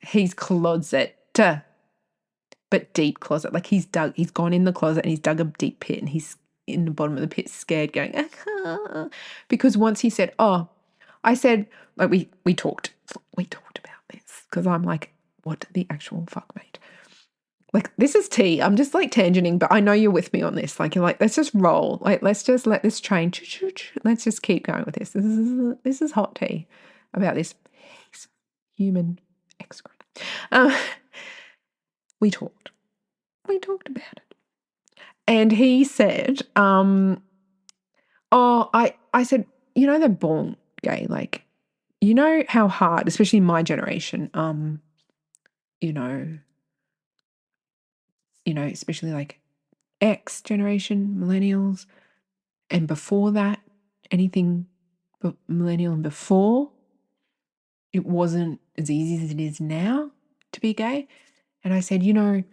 He's closet, but deep closet. Like he's gone in the closet and he's dug a deep pit and he's in the bottom of the pit scared going, ah. Because once he said, oh, I said, like we talked about this because I'm like, what the actual fuck, mate? Like, this is tea. I'm just like tangenting, but I know you're with me on this. Like, you're like, let's just roll. Like, let's just let this train, let's just keep going with this. This is hot tea about this human excrement. We talked about it. And he said, I said, you know, they're born gay. Like, you know how hard, especially in my generation, especially like X generation, millennials, and before that, anything but millennial and before, it wasn't as easy as it is now to be gay. And I said, a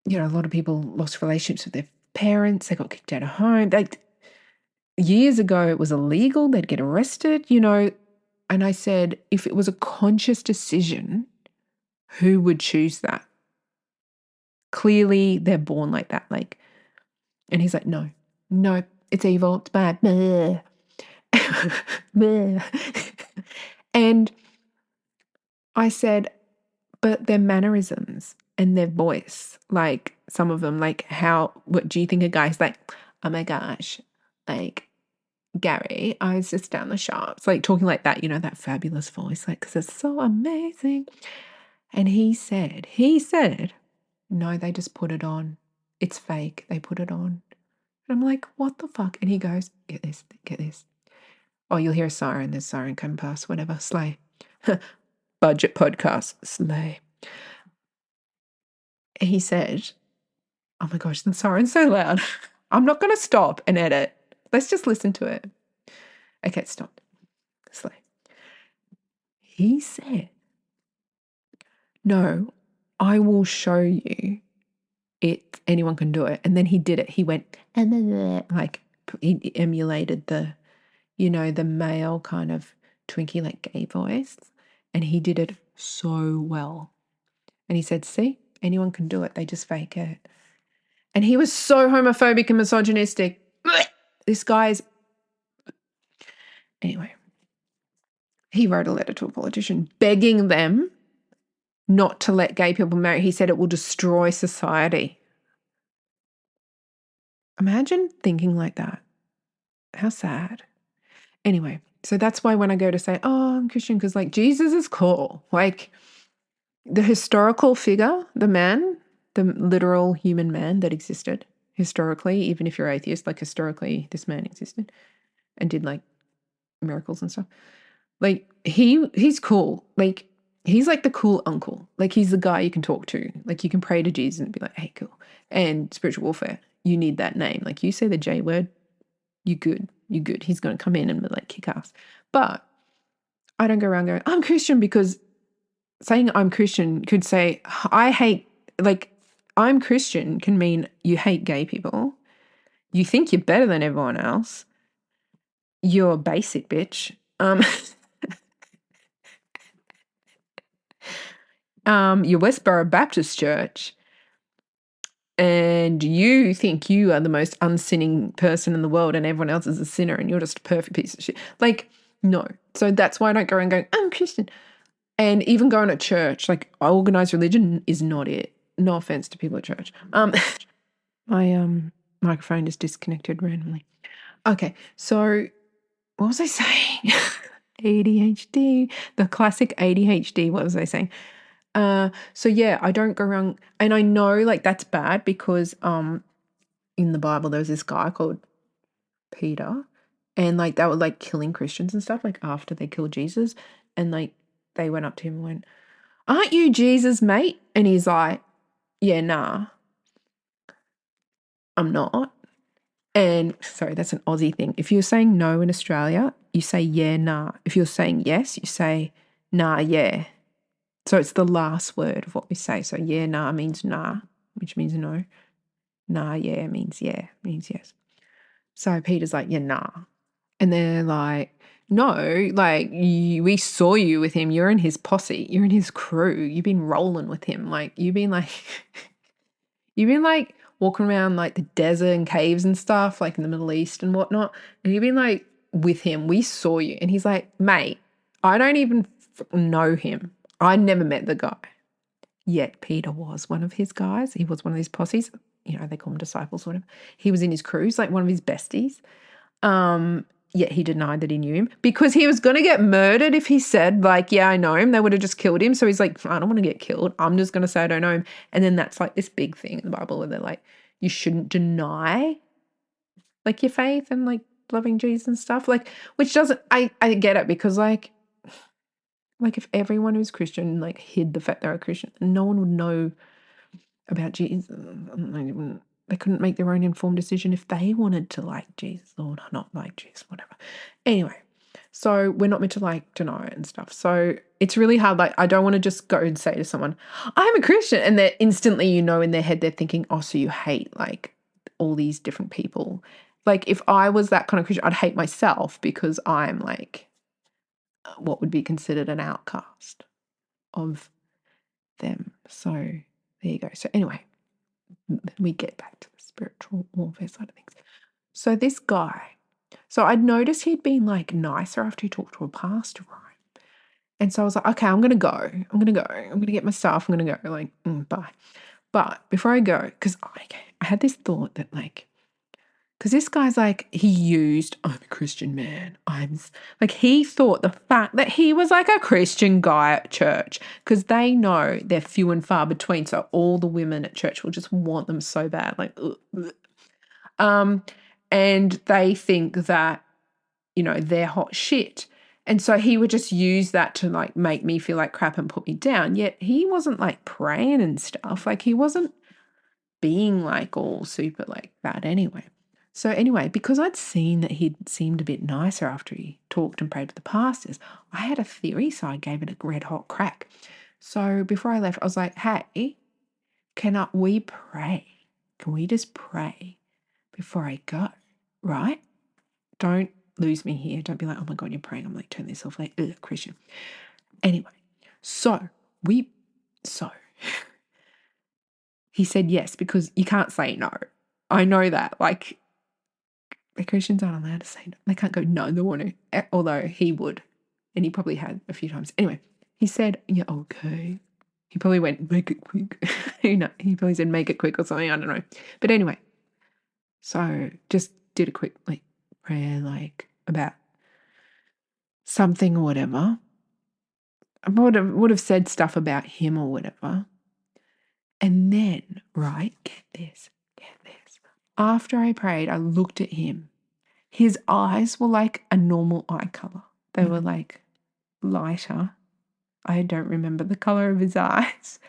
lot of people lost relationships with their parents. They got kicked out of home. Years ago, it was illegal. They'd get arrested, And I said, if it was a conscious decision, who would choose that? Clearly, they're born like that. And he's like, no, it's evil. It's bad. And I said, but their mannerisms and their voice, like some of them, like what do you think a guy's like, oh my gosh, like Gary, I was just down the shops, like talking like that, that fabulous voice, like, because it's so amazing. And he said, no, they just put it on. It's fake. They put it on. And I'm like, what the fuck? And he goes, get this. Oh, you'll hear a siren. There's a siren coming past, whatever. Slay. Budget podcast. Slay. He said, oh my gosh, the siren's so loud. I'm not going to stop and edit. Let's just listen to it. Okay, stop. Slay. He said, no, I will show you it. Anyone can do it. And then he did it. He went, like, he emulated the male kind of Twinkie, like gay voice. And he did it so well. And he said, see, anyone can do it. They just fake it. And he was so homophobic and misogynistic. This guy's... Anyway, he wrote a letter to a politician begging them not to let gay people marry. He said it will destroy society. Imagine thinking like that. How sad. Anyway, so that's why when I go to say, oh, I'm Christian, because like Jesus is cool. Like the historical figure, the man, the literal human man that existed historically, even if you're atheist, like historically this man existed and did like miracles and stuff. Like he's cool. Like he's like the cool uncle. Like he's the guy you can talk to. Like you can pray to Jesus and be like, hey, cool. And spiritual warfare, you need that name. Like you say the J word, you good. He's going to come in and be like kick ass. But I don't go around going, I'm Christian, because saying I'm Christian could say I hate, like I'm Christian can mean you hate gay people. You think you're better than everyone else. You're a basic bitch. Your Westboro Baptist Church, and you think you are the most unsinning person in the world and everyone else is a sinner and you're just a perfect piece of shit. Like, no. So that's why I don't go around going, I'm Christian. And even going to church, like organized religion is not it. No offense to people at church. My microphone just disconnected randomly. Okay, so what was I saying? ADHD, the classic ADHD. What was I saying? So yeah, I don't go around, and I know like that's bad because in the Bible there was this guy called Peter, and like they were like killing Christians and stuff like after they killed Jesus, and like they went up to him and went, "Aren't you Jesus, mate?" And he's like, "Yeah, nah, I'm not." And sorry, that's an Aussie thing. If you're saying no in Australia, you say yeah, nah. If you're saying yes, you say nah, yeah. So it's the last word of what we say. So yeah, nah means nah, which means no. Nah, yeah means yes. So Peter's like, yeah, nah. And they're like, no, like we saw you with him. You're in his posse. You're in his crew. You've been rolling with him. Like you've been like, you've been like walking around like the desert and caves and stuff, like in the Middle East and whatnot. And you've been like with him. We saw you. And he's like, mate, I don't even know him. I never met the guy. Yet Peter was one of his guys. He was one of his posses. You know, they call them disciples or whatever. He was in his crews, like one of his besties. Yet he denied that he knew him because he was going to get murdered if he said, like, yeah, I know him. They would have just killed him. So he's like, I don't want to get killed. I'm just going to say I don't know him. And then that's like this big thing in the Bible where they're like, you shouldn't deny like your faith and like loving Jesus and stuff. Like, which doesn't, I get it because like if everyone who's Christian like hid the fact they're a Christian, no one would know about Jesus. They couldn't make their own informed decision if they wanted to like Jesus or not like Jesus, whatever. Anyway, so we're not meant to like deny it and stuff. So it's really hard. Like I don't want to just go and say to someone, I'm a Christian. And they're instantly, you know, in their head, they're thinking, oh, so you hate like all these different people. Like if I was that kind of Christian, I'd hate myself because I'm like what would be considered an outcast of them. So there you go. So anyway, we get back to the spiritual warfare side of things. So this guy, so I'd noticed he'd been like nicer after he talked to a pastor, right? And so I was like, okay, I'm going to go. I'm going to get my stuff. I'm going to go like, bye. But before I go, because I had this thought that like, because this guy's like, he used, I'm a Christian man. Like, he thought the fact that he was like a Christian guy at church, because they know they're few and far between. So all the women at church will just want them so bad. Like, and they think that, you know, they're hot shit. And so he would just use that to like make me feel like crap and put me down. Yet he wasn't like praying and stuff. Like, he wasn't being like all super like that anyway. So anyway, because I'd seen that he'd seemed a bit nicer after he talked and prayed with the pastors, I had a theory, so I gave it a red hot crack. So before I left, I was like, hey, cannot we pray? Can we just pray before I go? Right? Don't lose me here. Don't be like, oh my God, you're praying. I'm like, turn this off, like, Christian. Anyway, so he said yes, because you can't say no. I know that. Like, the Christians aren't allowed to say no. They can't go, no, they want to. Although he would. And he probably had a few times. Anyway, he said, yeah, okay. He probably went, make it quick. He probably said, make it quick or something. I don't know. But anyway, so just did a quick like prayer, like about something or whatever. I would have said stuff about him or whatever. And then, right, get this. After I prayed, I looked at him. His eyes were like a normal eye color. They were like lighter. I don't remember the color of his eyes.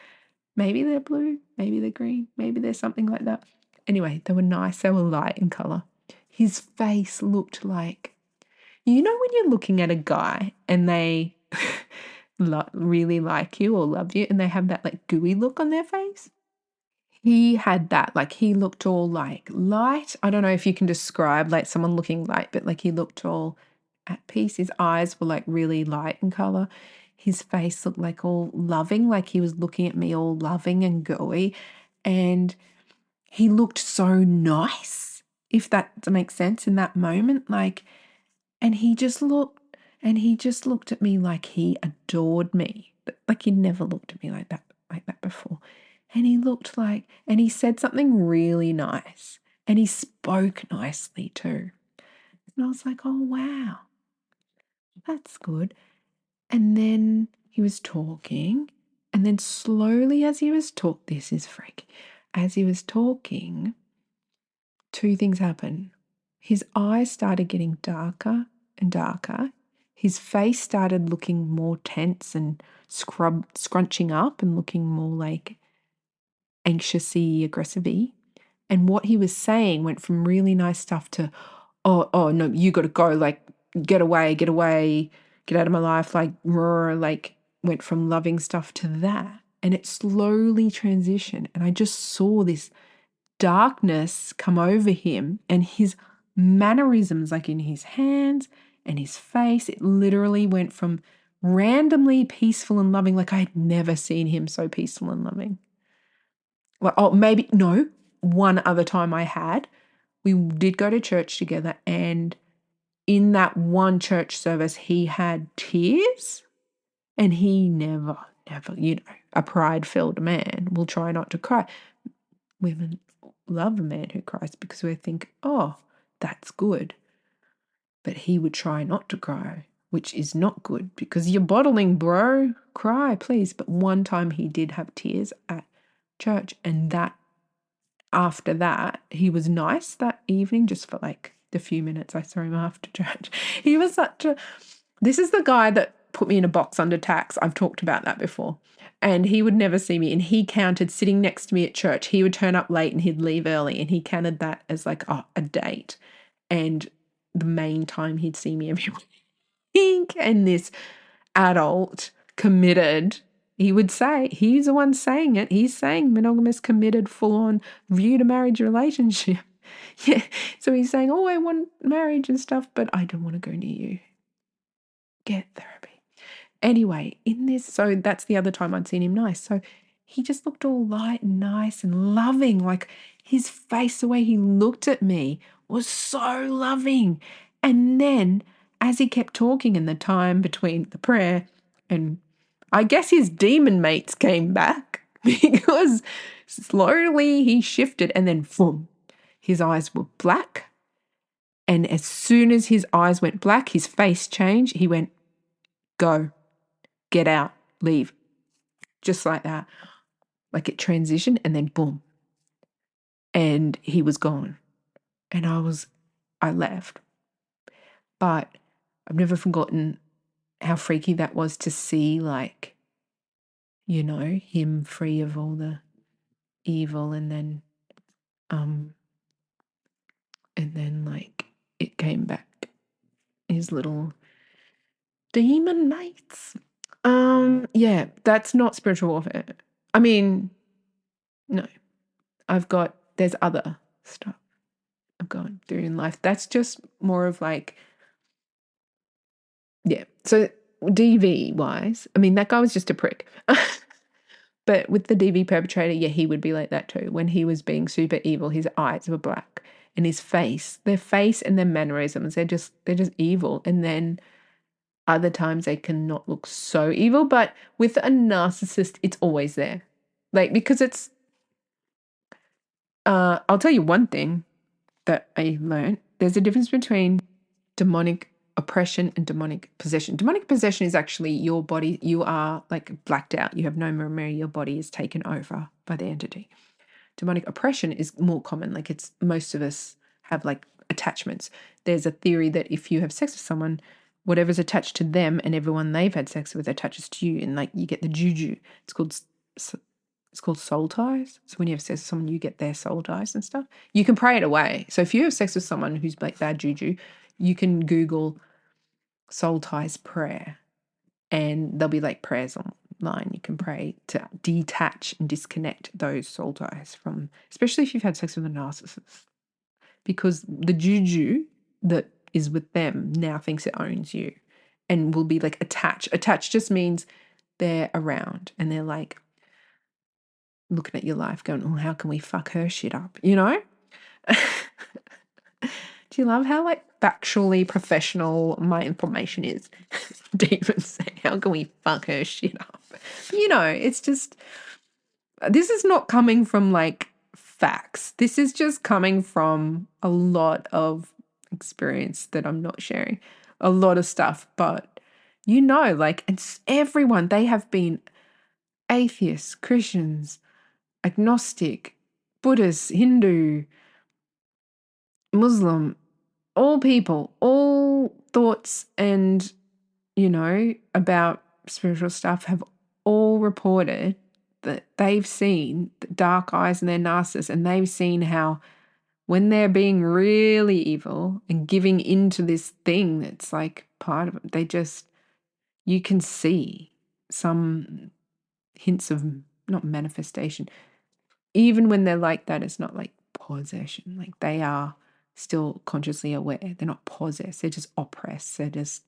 Maybe they're blue, maybe they're green, maybe they're something like that. Anyway, they were nice. They were light in color. His face looked like, you know, when you're looking at a guy and they really like you or love you and they have that like gooey look on their face? He had that, like he looked all like light. I don't know if you can describe like someone looking light, but like he looked all at peace. His eyes were like really light in color. His face looked like all loving, like he was looking at me all loving and gooey. And he looked so nice, if that makes sense in that moment. Like, and he just looked at me like he adored me. Like he'd never looked at me like that before. And he looked like, and he said something really nice. And he spoke nicely too. And I was like, oh, wow, that's good. And then he was talking. And then slowly as he was this is freaky. As he was talking, two things happened. His eyes started getting darker and darker. His face started looking more tense and scrunching up and looking more like anxious-y, aggressive-y. And what he was saying went from really nice stuff to, oh no, you got to go, like, get away, get out of my life, like, roar, like, went from loving stuff to that. And it slowly transitioned. And I just saw this darkness come over him and his mannerisms, like in his hands and his face. It literally went from randomly peaceful and loving, like I had never seen him so peaceful and loving. Well, oh, maybe, no, one other time we did go to church together, and in that one church service, he had tears, and he never, a pride-filled man will try not to cry. Women love a man who cries because we think, oh, that's good. But he would try not to cry, which is not good because you're bottling, bro. Cry, please. But one time he did have tears at church, and after that, he was nice that evening, just for like the few minutes I saw him after church. He was this is the guy that put me in a box under tax. I've talked about that before. And he would never see me. And he counted sitting next to me at church. He would turn up late and he'd leave early. And he counted that as like a date. And the main time he'd see me every week. And this adult, committed, he would say, he's the one saying it. He's saying monogamous, committed, full-on view to marriage relationship. Yeah. So he's saying, oh, I want marriage and stuff, but I don't want to go near you. Get therapy. Anyway, so that's the other time I'd seen him nice. So he just looked all light and nice and loving. Like his face, the way he looked at me was so loving. And then as he kept talking in the time between the prayer, and I guess his demon mates came back because slowly he shifted, and then boom, his eyes were black. And as soon as his eyes went black, his face changed. He went, go, get out, leave. Just like that. Like it transitioned, and then boom. And he was gone. And I left. But I've never forgotten how freaky that was to see, like, him free of all the evil, and then like it came back. His little demon mates. Yeah, that's not spiritual warfare. I mean, no. There's other stuff I've gone through in life. That's just more of like, yeah. So DV wise, I mean, that guy was just a prick. But with the DV perpetrator, yeah, he would be like that too. When he was being super evil, his eyes were black, and their face and their mannerisms, they're just evil. And then other times they cannot look so evil, but with a narcissist, it's always there. Like, because it's, I'll tell you one thing that I learned. There's a difference between demonic oppression and demonic possession. Demonic possession is actually your body, you are like blacked out. You have no memory. Your body is taken over by the entity. Demonic oppression is more common. Like most of us have like attachments. There's a theory that if you have sex with someone, whatever's attached to them and everyone they've had sex with attaches to you, and like you get the JUJU. It's called soul ties. So when you have sex with someone, you get their soul ties and stuff. You can pray it away. So if you have sex with someone who's like bad juju, you can Google soul ties prayer, and there'll be like prayers online. You can pray to detach and disconnect those soul ties from, especially if you've had sex with a narcissist, because the juju that is with them now thinks it owns you and will be like attached. Attached just means they're around and they're like looking at your life going, oh, how can we fuck her shit up? Do you love how like factually professional my information is? Demons saying, how can we fuck her shit up? It's just, this is not coming from like facts. This is just coming from a lot of experience that I'm not sharing. A lot of stuff, but like, it's everyone, they have been atheists, Christians, agnostic, Buddhist, Hindu, Muslim, all people, all thoughts and, about spiritual stuff have all reported that they've seen the dark eyes in their narcissists, and they've seen how when they're being really evil and giving into this thing that's like part of it, you can see some hints of not manifestation. Even when they're like that, it's not like possession. Like they are still consciously aware. They're not possessed. They're just oppressed. They're just,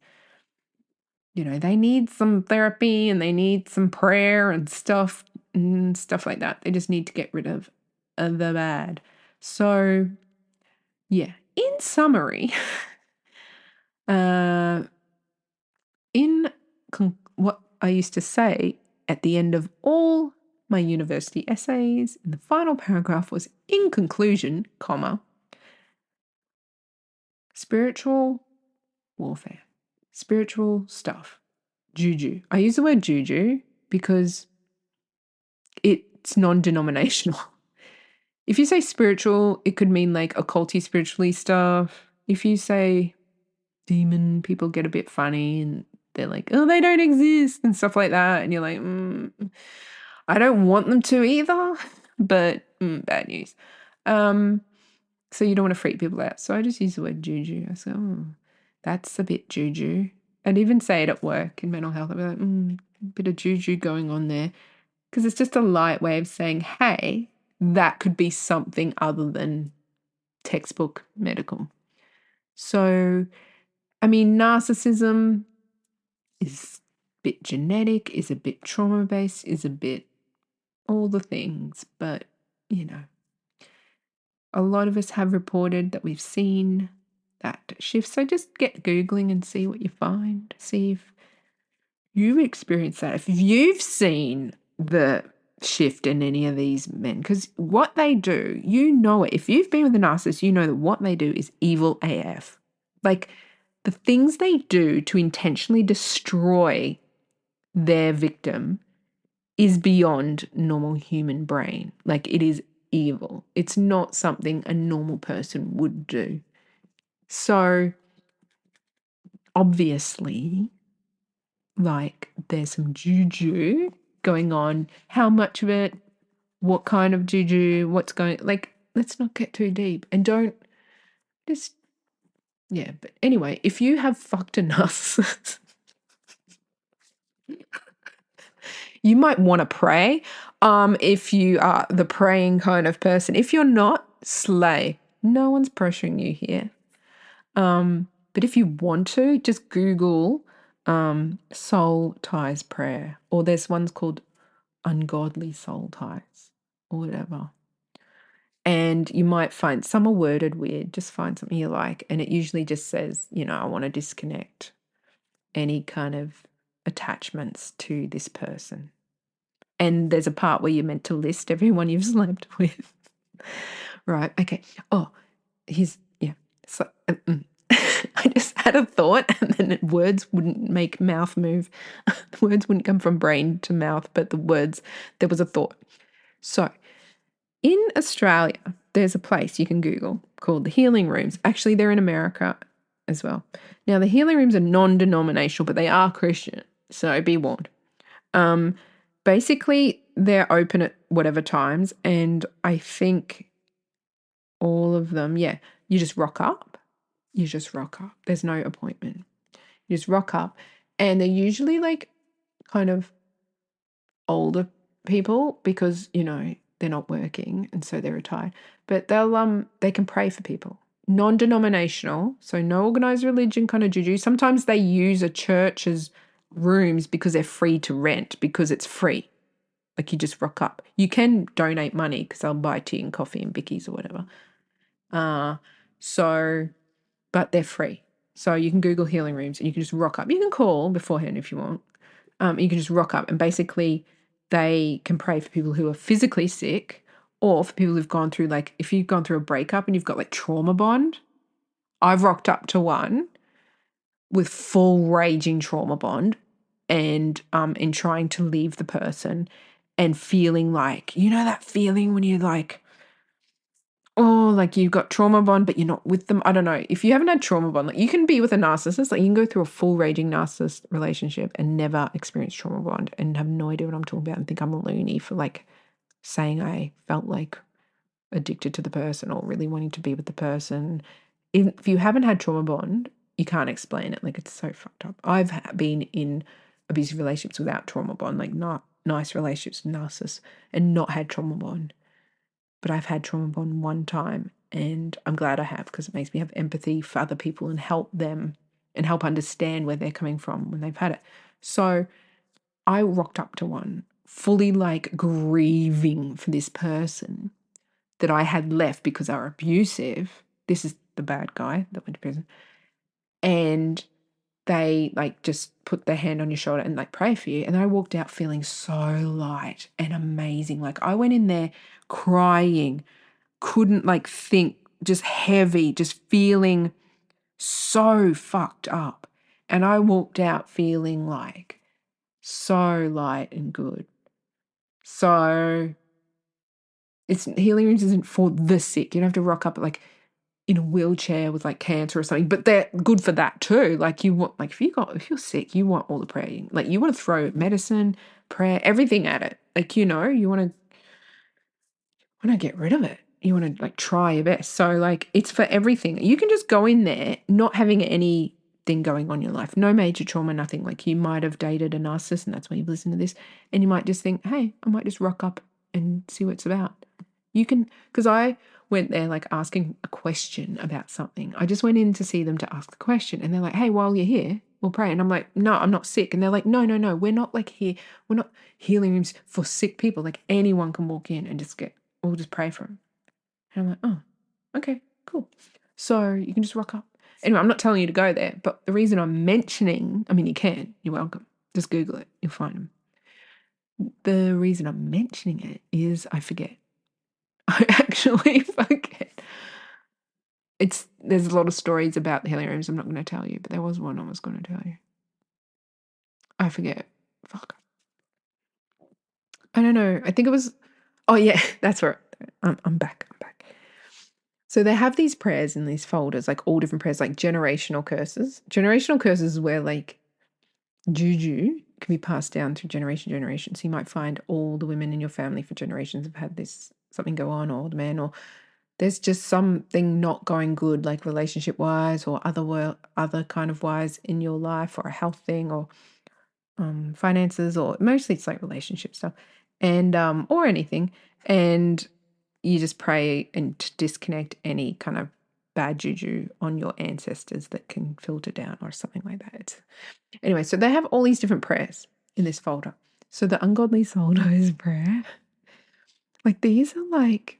they need some therapy and they need some prayer and stuff like that. They just need to get rid of the bad. So, yeah. In summary, what I used to say at the end of all my university essays, the final paragraph was, in conclusion, spiritual warfare, spiritual stuff, JUJU. I use the word JUJU because it's non-denominational. If you say spiritual, it could mean like occulty spiritually stuff. If you say demon, people get a bit funny and they're like, oh, they don't exist and stuff like that. And you're like, I don't want them to either, but bad news. So you don't want to freak people out. So I just use the word JUJU. I say, that's a bit JUJU. I'd even say it at work in mental health. I'd be like, a bit of JUJU going on there. Because it's just a light way of saying, hey, that could be something other than textbook medical. So, narcissism is a bit genetic, is a bit trauma-based, is a bit all the things. But, a lot of us have reported that we've seen that shift. So just get Googling and see what you find. See if you've experienced that. If you've seen the shift in any of these men, because what they do, it. If you've been with a narcissist, you know that what they do is evil AF. Like the things they do to intentionally destroy their victim is beyond normal human brain. Like it is evil. It's not something a normal person would do. So obviously, like there's some JUJU going on. How much of it? What kind of JUJU? What's going? Like, let's not get too deep and don't just. Yeah, but anyway, if you have fucked a narcissist, you might want to pray. If you are the praying kind of person. If you're not, slay. No one's pressuring you here. But if you want to, just Google soul ties prayer, or there's ones called ungodly soul ties or whatever. And you might find some are worded weird. Just find something you like, and it usually just says, I want to disconnect any kind of attachments to this person. And there's a part where you're meant to list everyone you've slept with. Right. Okay. Oh, So I just had a thought, and then words wouldn't make mouth move. Words wouldn't come from brain to mouth, but there was a thought. So in Australia, there's a place you can Google called the Healing Rooms. Actually, they're in America as well. Now, the Healing Rooms are non-denominational, but they are Christian, so be warned. Basically, they're open at whatever times, and I think all of them, you just rock up. There's no appointment. You just rock up, and they're usually like kind of older people because, they're not working and so they're retired. But they can pray for people. Non-denominational, so no organized religion kind of JUJU. Sometimes they use a church's rooms because they're free to rent, because it's free. Like you just rock up. You can donate money because they'll buy tea and coffee and bickies or whatever. But they're free. So you can Google Healing Rooms and you can just rock up. You can call beforehand if you want. You can just rock up, and basically they can pray for people who are physically sick, or for people who've gone through, like if you've gone through a breakup and you've got like trauma bond. I've rocked up to one with full raging trauma bond and in trying to leave the person. and feeling like, you know, that feeling when you're like, oh, like you've got trauma bond, but you're not with them. I don't know. If you haven't had trauma bond, like you can be with a narcissist, like you can go through a full raging narcissist relationship and never experience trauma bond and have no idea what I'm talking about and think I'm a loony for like saying I felt like addicted to the person or really wanting to be with the person. If you haven't had trauma bond, you can't explain it. Like it's so fucked up. I've been in abusive relationships without trauma bond, like not nice relationships with narcissists and not had trauma bond. But I've had trauma bond one time and I'm glad I have because it makes me have empathy for other people and help them and help understand where they're coming from when they've had it. So I rocked up to one fully like grieving for this person that I had left because they were abusive. This is the bad guy that went to prison. And they like just put their hand on your shoulder and like pray for you. And I walked out feeling so light and amazing. Like I went in there crying, couldn't like think, just heavy, just feeling so fucked up. And I walked out feeling like so light and good. So it's healing rooms isn't for the sick. You don't have to rock up like in a wheelchair with like cancer or something, but they're good for that too. Like you want, like if you're sick, you want all the prayer. Like you want to throw medicine, prayer, everything at it. Like, you know, you want to get rid of it. You want to like try your best. So like it's for everything. You can just go in there not having anything going on in your life. No major trauma, nothing. Like you might have dated a narcissist and that's why you've listened to this. And you might just think, hey, I might just rock up and see what it's about. You can, because I went there like asking a question about something. I just went in to see them to ask the question. And they're like, hey, while you're here, we'll pray. And I'm like, no, I'm not sick. And they're like, no, we're not like here. We're not healing rooms for sick people. Like anyone can walk in and we'll just pray for them. And I'm like, oh, okay, cool. So you can just rock up. Anyway, I'm not telling you to go there. But the reason I'm mentioning, I mean, you can, you're welcome. Just Google it. You'll find them. The reason I'm mentioning it is I forget. I actually forget. There's a lot of stories about the healing rooms I'm not going to tell you, but there was one I was going to tell you. I forget. Fuck. I don't know. I think it was, oh yeah, that's right. I'm back. So they have these prayers in these folders, like all different prayers, like generational curses. Generational curses is where like JUJU can be passed down through generation to generation. So you might find all the women in your family for generations have had something go on, or the men, or there's just something not going good, like relationship wise or other kind of wise in your life, or a health thing, or finances, or mostly it's like relationship stuff, and or anything. And you just pray and to disconnect any kind of bad juju on your ancestors that can filter down or something like that. Anyway, so they have all these different prayers in this folder. So the ungodly soul knows prayer. Like these are like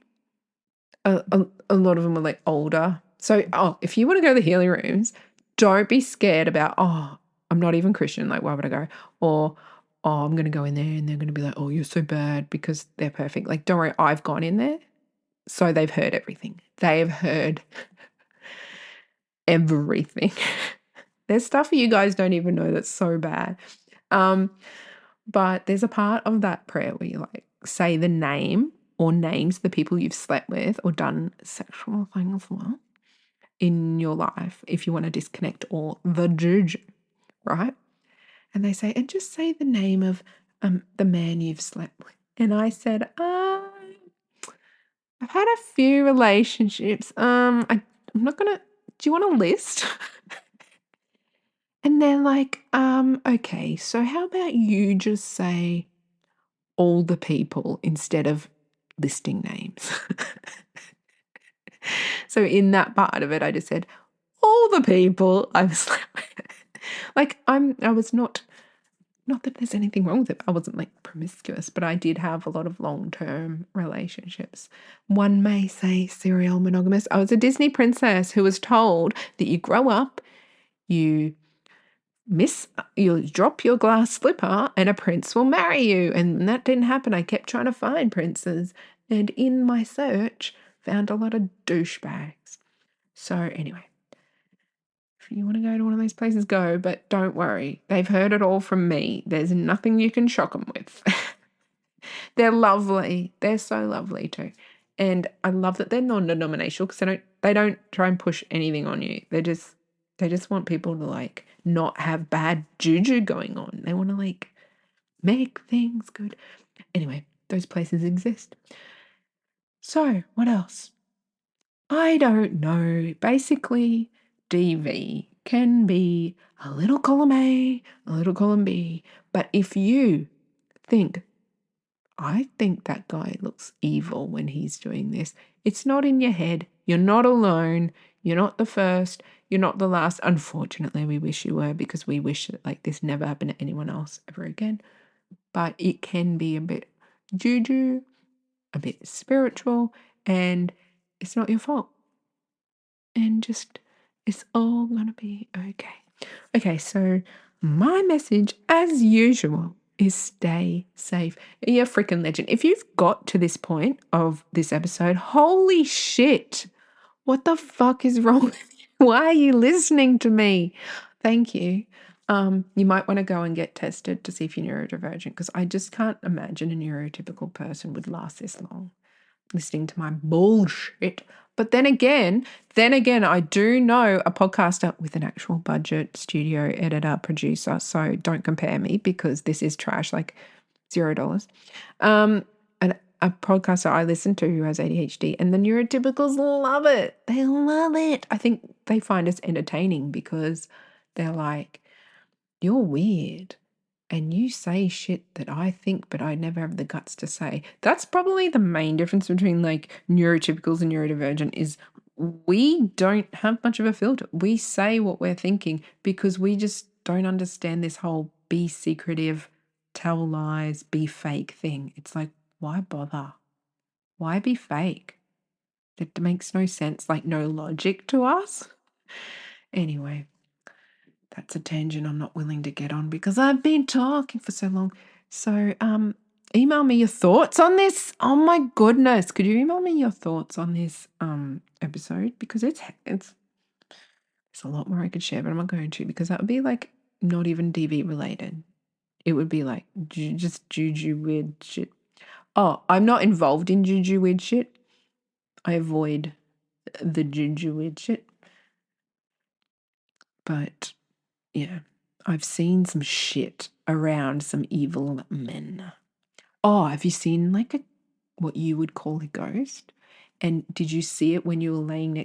a lot of them are like older. So, if you want to go to the healing rooms, don't be scared about, I'm not even Christian. Like, why would I go? Or, I'm going to go in there and they're going to be like, oh, you're so bad because they're perfect. Like, don't worry, I've gone in there. So they've heard everything. They have heard everything. There's stuff you guys don't even know that's so bad. But there's a part of that prayer where you like say the name or names the people you've slept with or done sexual things with in your life if you want to disconnect all the juju, right? And they say, and just say the name of the man you've slept with. And I said, I've had a few relationships. I'm not gonna. Do you want a list? And they're like, okay, so how about you just say all the people instead of listing names? So in that part of it, I just said, all the people I was like, I was not that there's anything wrong with it. I wasn't like promiscuous, but I did have a lot of long-term relationships. One may say serial monogamous. I was a Disney princess who was told that you grow up, you'll drop your glass slipper and a prince will marry you. And that didn't happen. I kept trying to find princes. And in my search, found a lot of douchebags. So anyway, if you want to go to one of those places, go. But don't worry. They've heard it all from me. There's nothing you can shock them with. They're lovely. They're so lovely too. And I love that they're non-denominational because they don't try and push anything on you. They just want people to like not have bad juju going on. They want to like make things good. Anyway, those places exist. So, what else? I don't know. Basically, DV can be a little column A, a little column B. But if you think, I think that guy looks evil when he's doing this, it's not in your head. You're not alone. You're not the first. You're not the last. Unfortunately, we wish you were because we wish that like this never happened to anyone else ever again. But it can be a bit juju, a bit spiritual, and it's not your fault. And just, it's all gonna be okay. Okay, so my message, as usual, is stay safe. You're a freaking legend. If you've got to this point of this episode, holy shit, what the fuck is wrong with you? Why are you listening to me? Thank you. You might want to go and get tested to see if you're neurodivergent because I just can't imagine a neurotypical person would last this long listening to my bullshit. But then again, I do know a podcaster with an actual budget, studio, editor, producer. So don't compare me because this is trash, like $0. And a podcaster I listen to who has ADHD, and the neurotypicals love it. They love it. I think they find us entertaining because they're like, you're weird. And you say shit that I think, but I never have the guts to say. That's probably the main difference between like neurotypicals and neurodivergent is we don't have much of a filter. We say what we're thinking because we just don't understand this whole be secretive, tell lies, be fake thing. It's like, why bother? Why be fake? It makes no sense, like no logic to us. Anyway. That's a tangent I'm not willing to get on because I've been talking for so long. So, email me your thoughts on this. Oh my goodness, could you email me your thoughts on this episode because it's a lot more I could share, but I'm not going to because that would be like not even DV related. It would be like just juju weird shit. Oh, I'm not involved in juju weird shit. I avoid the juju weird shit. But yeah, I've seen some shit around some evil men. Oh, have you seen like what you would call a ghost? And did you see it when you were laying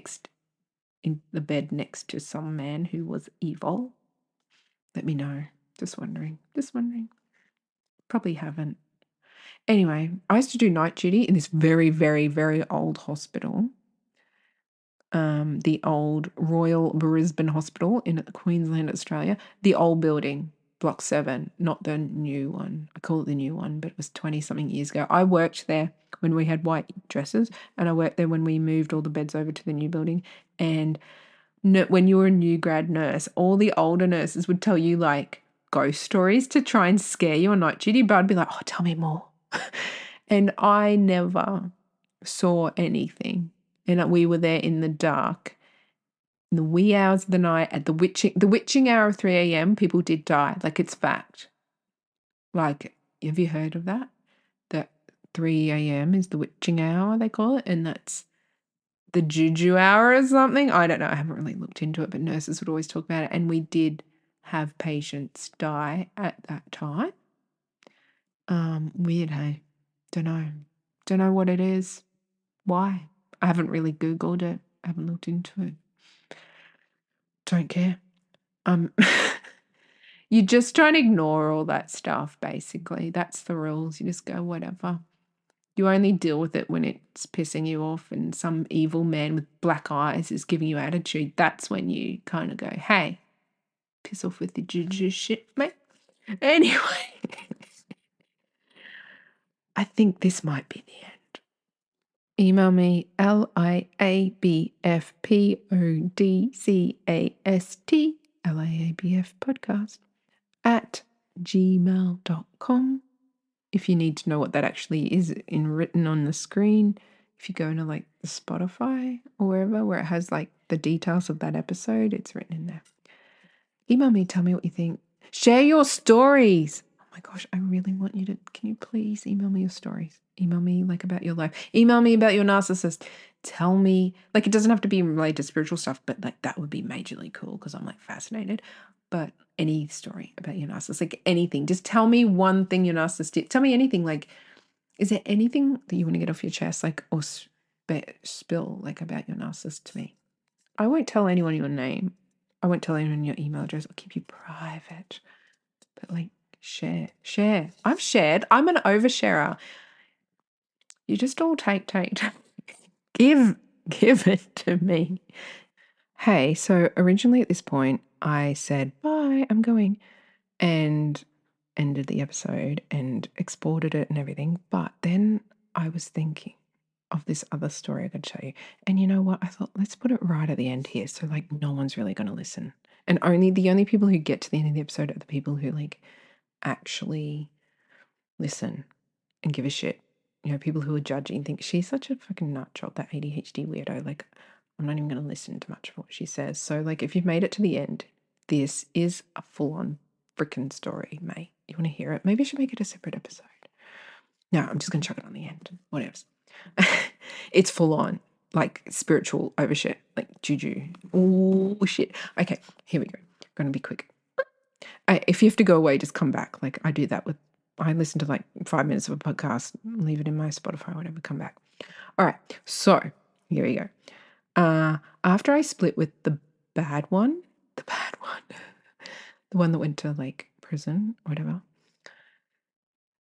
in the bed next to some man who was evil? Let me know. Just wondering. Probably haven't. Anyway, I used to do night duty in this very, very, very old hospital. The old Royal Brisbane Hospital in Queensland, Australia. The old building, Block 7, not the new one. I call it the new one, but it was 20-something years ago. I worked there when we had white dresses, and I worked there when we moved all the beds over to the new building. And when you were a new grad nurse, all the older nurses would tell you, like, ghost stories to try and scare you on night duty, but I'd be like, oh, tell me more. And I never saw anything. And we were there in the dark, in the wee hours of the night, at the witching hour of 3 a.m., people did die. Like, it's fact. Like, have you heard of that? That 3 a.m. is the witching hour, they call it, and that's the juju hour or something. I don't know. I haven't really looked into it, but nurses would always talk about it. And we did have patients die at that time. Weird, hey? Don't know. Don't know what it is. Why? I haven't really Googled it. I haven't looked into it. Don't care. You just try and ignore all that stuff, basically. That's the rules. You just go, whatever. You only deal with it when it's pissing you off and some evil man with black eyes is giving you attitude. That's when you kind of go, hey, piss off with the juju shit, mate. Anyway, I think this might be the end. Email me LIABFPODCAST LIABFpodcast@gmail.com. If you need to know what that actually is written on the screen, if you go into like the Spotify or wherever where it has like the details of that episode, it's written in there. Email me, tell me what you think. Share your stories. Oh my gosh, I really want you to, can you please email me your stories? Email me like about your life. Email me about your narcissist. Tell me, like it doesn't have to be related to spiritual stuff, but like that would be majorly cool because I'm like fascinated. But any story about your narcissist, like anything, just tell me one thing your narcissist did. Tell me anything. Like, is there anything that you want to get off your chest, like, or spill like about your narcissist to me? I won't tell anyone your name. I won't tell anyone your email address. I'll keep you private. But like, share. I've shared. I'm an oversharer. You just all take. Give it to me. Hey, so originally at this point, I said, bye, I'm going, and ended the episode and exported it and everything. But then I was thinking of this other story I could tell you. And you know what? I thought, let's put it right at the end here. So like no one's really going to listen. And the only people who get to the end of the episode are the people who like actually listen and give a shit. You know, people who are judging think she's such a fucking nut job, that ADHD weirdo. Like, I'm not even going to listen to much of what she says. So, like, if you've made it to the end, this is a full-on freaking story, mate. You want to hear it? Maybe I should make it a separate episode. No, I'm just going to chuck it on the end. Whatevs. It's full-on, like, spiritual overshit, like juju. Oh, shit. Okay, here we go. Going to be quick. If you have to go away, just come back. Like, I do that with, I listen to like 5 minutes of a podcast, leave it in my Spotify, whatever, come back. All right, so here we go. After I split with the bad one, the one that went to like prison, whatever,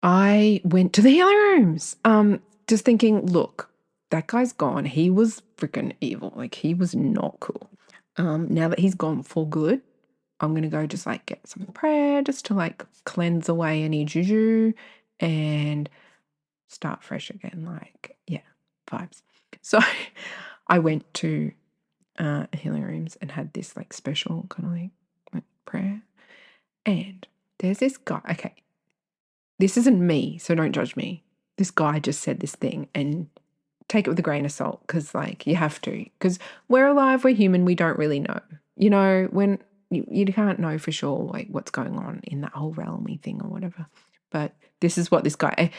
I went to the healing rooms. Just thinking, look, that guy's gone. He was freaking evil. Like, he was not cool. Now that he's gone for good, I'm going to go just like get some prayer just to like cleanse away any juju and start fresh again. Like, yeah, vibes. So I went to healing rooms and had this like special kind of like prayer. And there's this guy. Okay, this isn't me, so don't judge me. This guy just said this thing and take it with a grain of salt because like you have to, because we're alive, we're human, we don't really know. You know, when you can't know for sure like what's going on in that whole realmy thing or whatever. But this is what this guy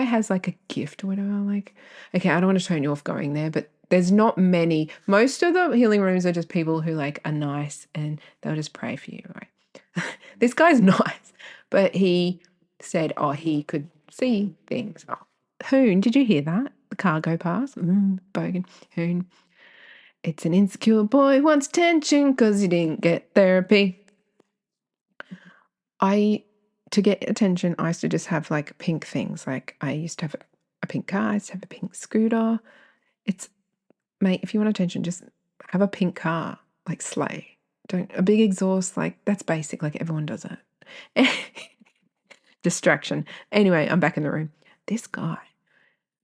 has like a gift or whatever. Like, okay, I don't want to turn you off going there, but there's not many. Most of the healing rooms are just people who like are nice and they'll just pray for you, right? This guy's nice, but he said, oh, he could see things. Oh, Hoon, did you hear that? The car go past? Bogan. Hoon. It's an insecure boy wants attention because he didn't get therapy. To get attention, I used to just have like pink things. Like I used to have a pink car. I used to have a pink scooter. Mate, if you want attention, just have a pink car. Like slay. A big exhaust. Like that's basic. Like everyone does it. Distraction. Anyway, I'm back in the room. This guy,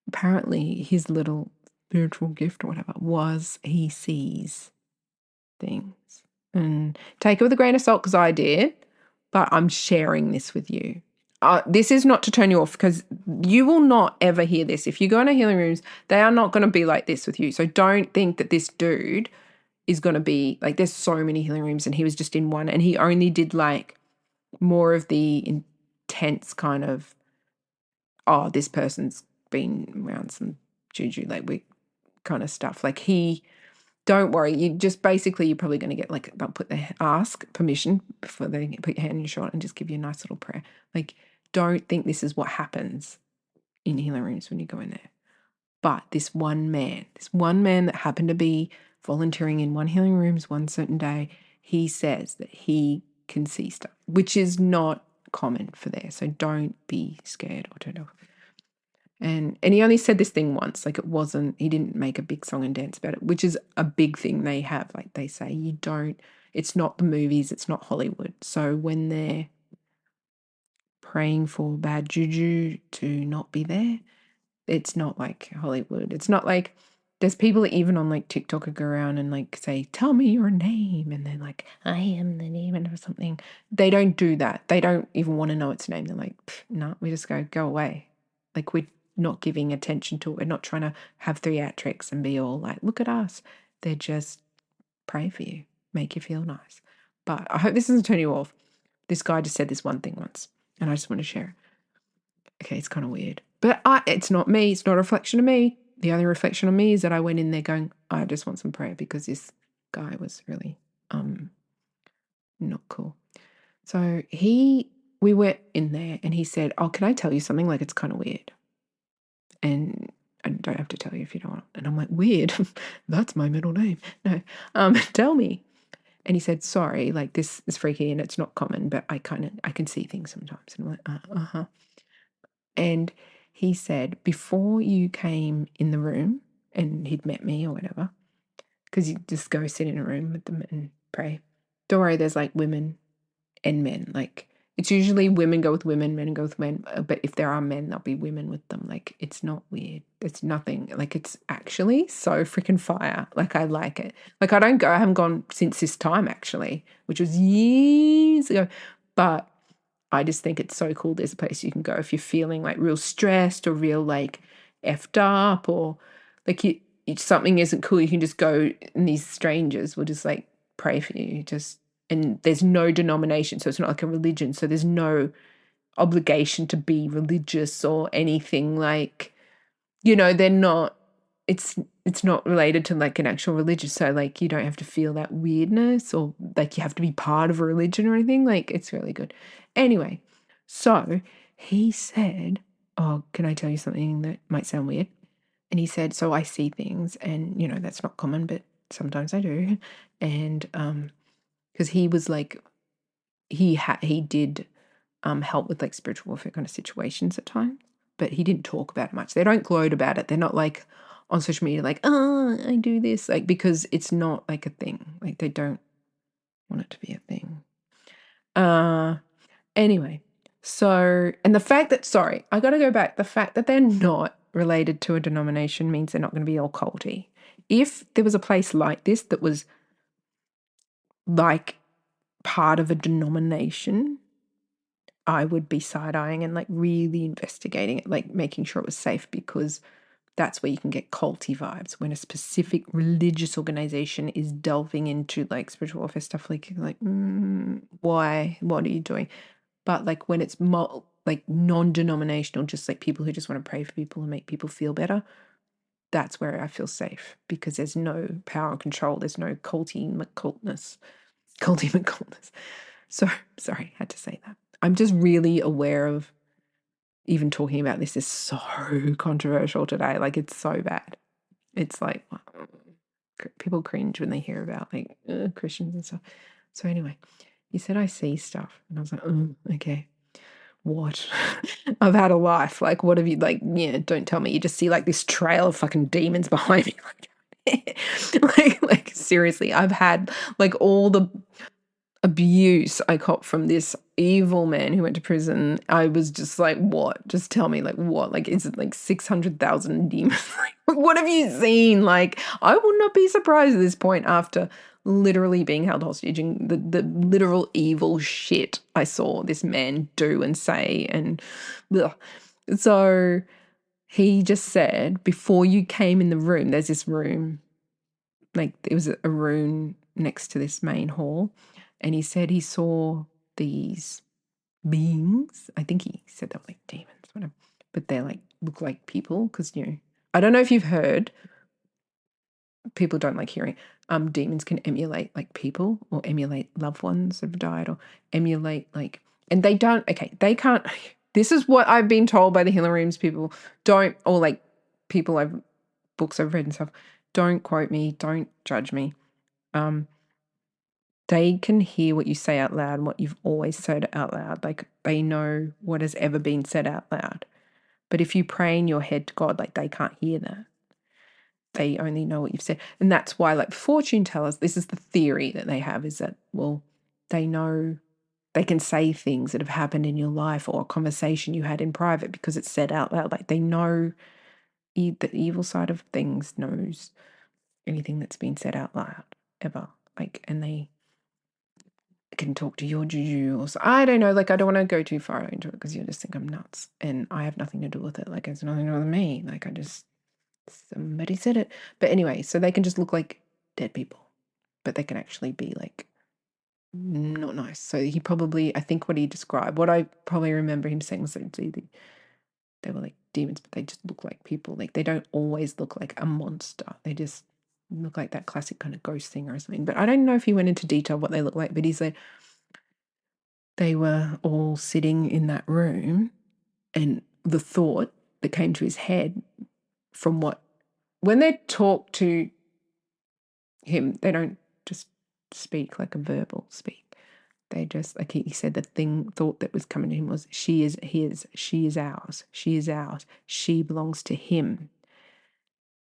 apparently his little spiritual gift or whatever was he sees things. And take it with a grain of salt because I did, but I'm sharing this with you. This is not to turn you off because you will not ever hear this. If you go into healing rooms, they are not going to be like this with you. So don't think that this dude is going to be like, there's so many healing rooms and he was just in one and he only did like more of the intense kind of, oh, this person's been around some juju lately kind of stuff. Like don't worry, you're probably going to get like, they'll ask permission before they put your hand on your shoulder and just give you a nice little prayer. Like, don't think this is what happens in healing rooms when you go in there. But this one man that happened to be volunteering in one healing rooms one certain day, he says that he can see stuff, which is not common for there. So don't be scared or turned off. And he only said this thing once, like he didn't make a big song and dance about it, which is a big thing they have. Like they say, it's not the movies, it's not Hollywood. So when they're praying for bad juju to not be there, it's not like Hollywood. It's not like there's people that even on like TikTok who go around and like say, tell me your name. And they're like, I am the name or something. They don't do that. They don't even want to know its name. They're like, no, we just go away. Like we're not giving attention to it. We're not trying to have theatrics and be all like, look at us. They're just pray for you, make you feel nice. But I hope this doesn't turn you off. This guy just said this one thing once. And I just want to share it. Okay, it's kind of weird. But it's not me. It's not a reflection of me. The only reflection on me is that I went in there going, I just want some prayer because this guy was really not cool. So we went in there and he said, oh, can I tell you something? Like, it's kind of weird. And I don't have to tell you if you don't want. And I'm like, weird? That's my middle name. No, tell me. And he said, sorry, like this is freaky and it's not common, but I can see things sometimes. And I'm like, uh-huh. And he said, before you came in the room and he'd met me or whatever, because you just go sit in a room with them and pray. Don't worry, there's like women and men. Like, it's usually women go with women, men go with men. But if there are men, there'll be women with them. Like, it's not weird. It's nothing. Like, it's actually so freaking fire. Like, I like it. Like, I haven't gone since this time, actually, which was years ago. But I just think it's so cool. There's a place you can go if you're feeling like real stressed or real like effed up or like something isn't cool. You can just go and these strangers will just like pray for you. And there's no denomination. So it's not like a religion. So there's no obligation to be religious or anything like, they're not, it's not related to like an actual religion. So like you don't have to feel that weirdness or like you have to be part of a religion or anything. Like it's really good. Anyway, so he said, oh, can I tell you something that might sound weird? And he said, so I see things and, that's not common, but sometimes I do. And because he was like, he did help with like spiritual warfare kind of situations at times, but he didn't talk about it much. They don't gloat about it. They're not like on social media like, oh, I do this, like, because it's not like a thing. Like they don't want it to be a thing. Anyway, so, and the fact that, sorry, I got to go back. The fact that they're not related to a denomination means they're not going to be all culty. If there was a place like this that was like part of a denomination, I would be side-eyeing and like really investigating it, like making sure it was safe, because that's where you can get culty vibes when a specific religious organization is delving into like spiritual warfare stuff. Like why? What are you doing? But like when it's like non-denominational, just like people who just want to pray for people and make people feel better, that's where I feel safe, because there's no power and control. There's no culty McCultness. So sorry, had to say that. I'm just really aware of even talking about this is so controversial today. Like it's so bad. It's like people cringe when they hear about like Christians and stuff. So anyway, he said, I see stuff. And I was like, okay. What? I've had a life. Like, what have you, like, yeah, don't tell me. You just see like this trail of fucking demons behind me. Like seriously, I've had like all the abuse I caught from this evil man who went to prison. I was just like, what? Just tell me, like, what? Like, is it like 600,000 demons? Like, what have you seen? Like, I would not be surprised at this point after literally being held hostage and the literal evil shit I saw this man do and say. And ugh. So he just said, before you came in the room, there's this room, like it was a room next to this main hall. And he said he saw these beings. I think he said they were like demons, whatever. But they like look like people because, I don't know if you've heard, people don't like hearing, demons can emulate like people or emulate loved ones that have died or emulate like, and they can't. This is what I've been told by the healing rooms people. Don't, or like people books I've read and stuff. Don't quote me. Don't judge me. They can hear what you say out loud and what you've always said out loud. Like they know what has ever been said out loud. But if you pray in your head to God, like they can't hear that. They only know what you've said. And that's why like fortune tellers, this is the theory that they have, is that, well, they know they can say things that have happened in your life or a conversation you had in private because it's said out loud. Like they know the evil side of things, knows anything that's been said out loud ever. Like, and they can talk to your juju or so. I don't know. Like, I don't want to go too far into it because you'll just think I'm nuts and I have nothing to do with it. Like, it's nothing to do with me. Like, somebody said it. But anyway, so they can just look like dead people, but they can actually be like not nice. So he probably, I think what he described, what I probably remember him saying was that they were like demons, but they just look like people. Like they don't always look like a monster. They just look like that classic kind of ghost thing or something. But I don't know if he went into detail what they look like, but he said they were all sitting in that room, and the thought that came to his head from when they talk to him, they don't just speak like a verbal speak. They just, like he said, the thought that was coming to him was, she is his, she is ours, she is ours, she belongs to him.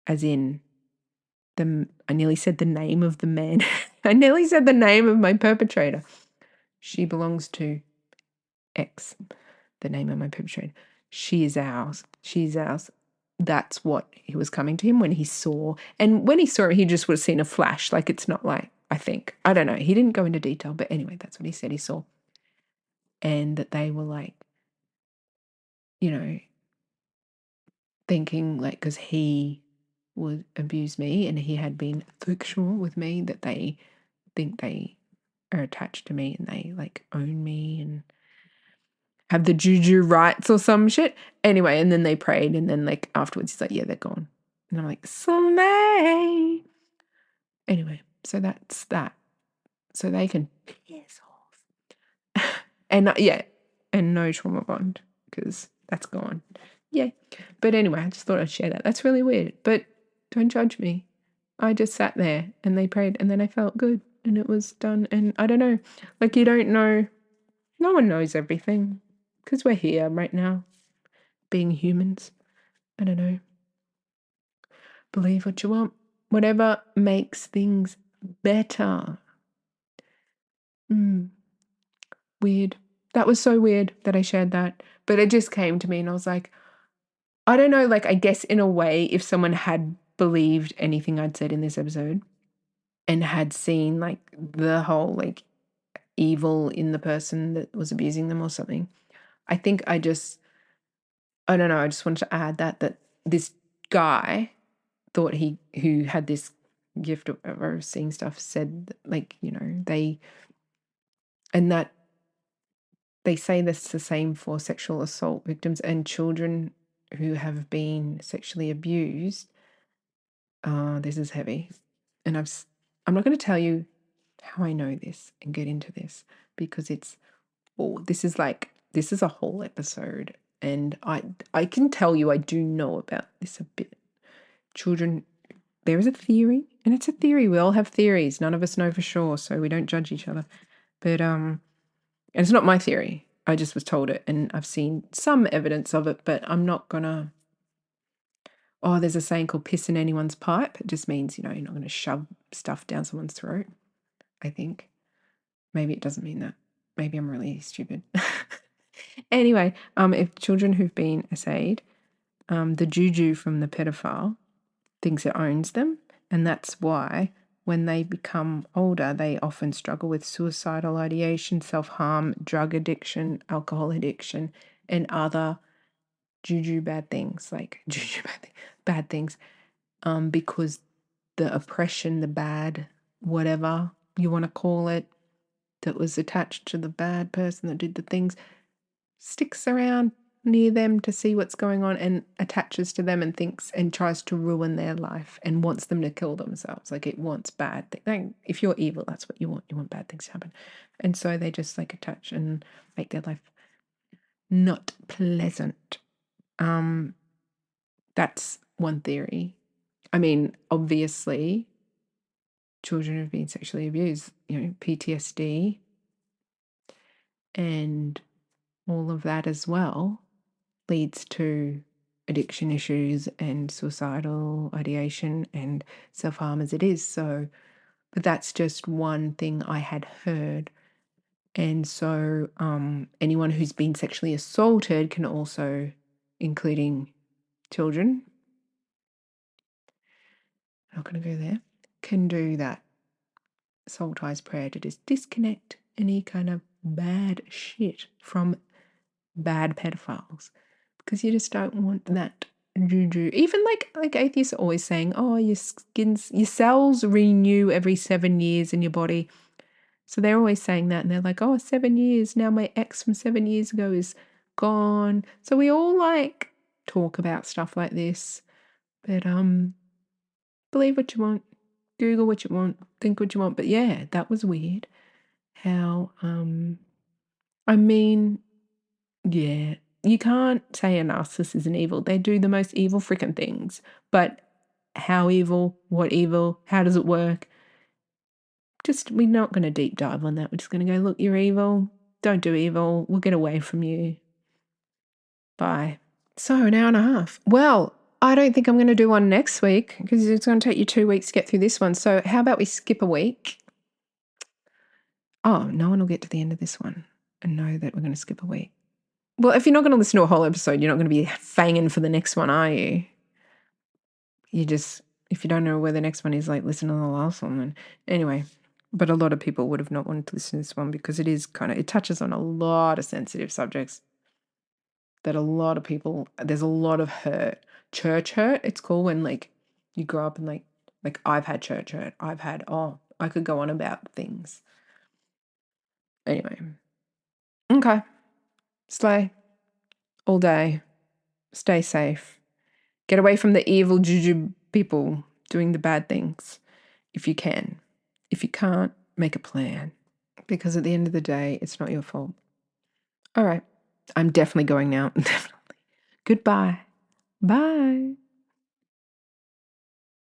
As in, I nearly said the name of the man. I nearly said the name of my perpetrator. She belongs to X, the name of my perpetrator. She is ours, she is ours. That's what he was coming to him when he saw. And when he saw it, he just would have seen a flash. Like, it's not like, I think. I don't know. He didn't go into detail. But anyway, that's what he said he saw. And that they were like, thinking like, because he would abuse me and he had been sexual with me, that they think they are attached to me and they like own me and have the JUJU rights or some shit. Anyway, and then they prayed, and then like afterwards he's like, yeah, they're gone. And I'm like, Slay. Anyway, so that's that. So they can piss off. And and no trauma bond, because that's gone. Yeah. But anyway, I just thought I'd share that. That's really weird. But don't judge me. I just sat there and they prayed, and then I felt good and it was done. And I don't know. Like, you don't know. No one knows everything, because we're here right now being humans. I don't know. Believe what you want. Whatever makes things better. Weird. That was so weird that I shared that. But it just came to me and I was like, I don't know, like, I guess in a way, if someone had believed anything I'd said in this episode and had seen like the whole like evil in the person that was abusing them or something, I think I don't know, I just wanted to add that this guy thought who had this gift of seeing stuff, said that, like, that they say this the same for sexual assault victims and children who have been sexually abused. This is heavy. And I'm not going to tell you how I know this and get into this, because this is a whole episode. And I can tell you I do know about this a bit. Children, there is a theory, and it's a theory. We all have theories. None of us know for sure, so we don't judge each other. But and it's not my theory. I just was told it, and I've seen some evidence of it, but I'm not gonna. Oh, there's a saying called piss in anyone's pipe. It just means, you're not going to shove stuff down someone's throat, I think. Maybe it doesn't mean that. Maybe I'm really stupid. Anyway, if children who've been assayed, the juju from the pedophile thinks it owns them, and that's why when they become older, they often struggle with suicidal ideation, self-harm, drug addiction, alcohol addiction, and other juju bad things, bad things, because the oppression, the bad, whatever you want to call it, that was attached to the bad person that did the things, sticks around near them to see what's going on and attaches to them and thinks and tries to ruin their life and wants them to kill themselves. Like, it wants bad things. Like, if you're evil, that's what you want. You want bad things to happen. And so they just like attach and make their life not pleasant. That's one theory. I mean, obviously, children who've been sexually abused, PTSD and all of that as well leads to addiction issues and suicidal ideation and self-harm as it is. So, but that's just one thing I had heard. And so anyone who's been sexually assaulted can also, including children, I'm not going to go there, can do that soul ties prayer to just disconnect any kind of bad shit from bad pedophiles, because you just don't want that juju. Even like atheists are always saying, oh, your cells renew every 7 years in your body. So they're always saying that, and they're like, oh, 7 years. Now my ex from 7 years ago is gone. So we all like talk about stuff like this. But believe what you want, Google what you want, think what you want. But yeah, that was weird. How I mean, yeah, you can't say a narcissist isn't evil. They do the most evil freaking things. But how evil? What evil? How does it work? We're not going to deep dive on that. We're just going to go, look, you're evil. Don't do evil. We'll get away from you. Bye. So, an hour and a half. Well, I don't think I'm going to do one next week because it's going to take you 2 weeks to get through this one. So, how about we skip a week? Oh, no one will get to the end of this one and know that we're going to skip a week. Well, if you're not going to listen to a whole episode, you're not going to be fanging for the next one, are you? You just, if you don't know where the next one is, like, listen to the last one. And anyway, but a lot of people would have not wanted to listen to this one because it touches on a lot of sensitive subjects that a lot of people, there's a lot of hurt. Church hurt, it's called, when like you grow up and like I've had church hurt. I could go on about things. Anyway. Okay. Slay all day. Stay safe. Get away from the evil juju people doing the bad things if you can. If you can't, make a plan. Because at the end of the day, it's not your fault. All right. I'm definitely going now. Definitely. Goodbye. Bye.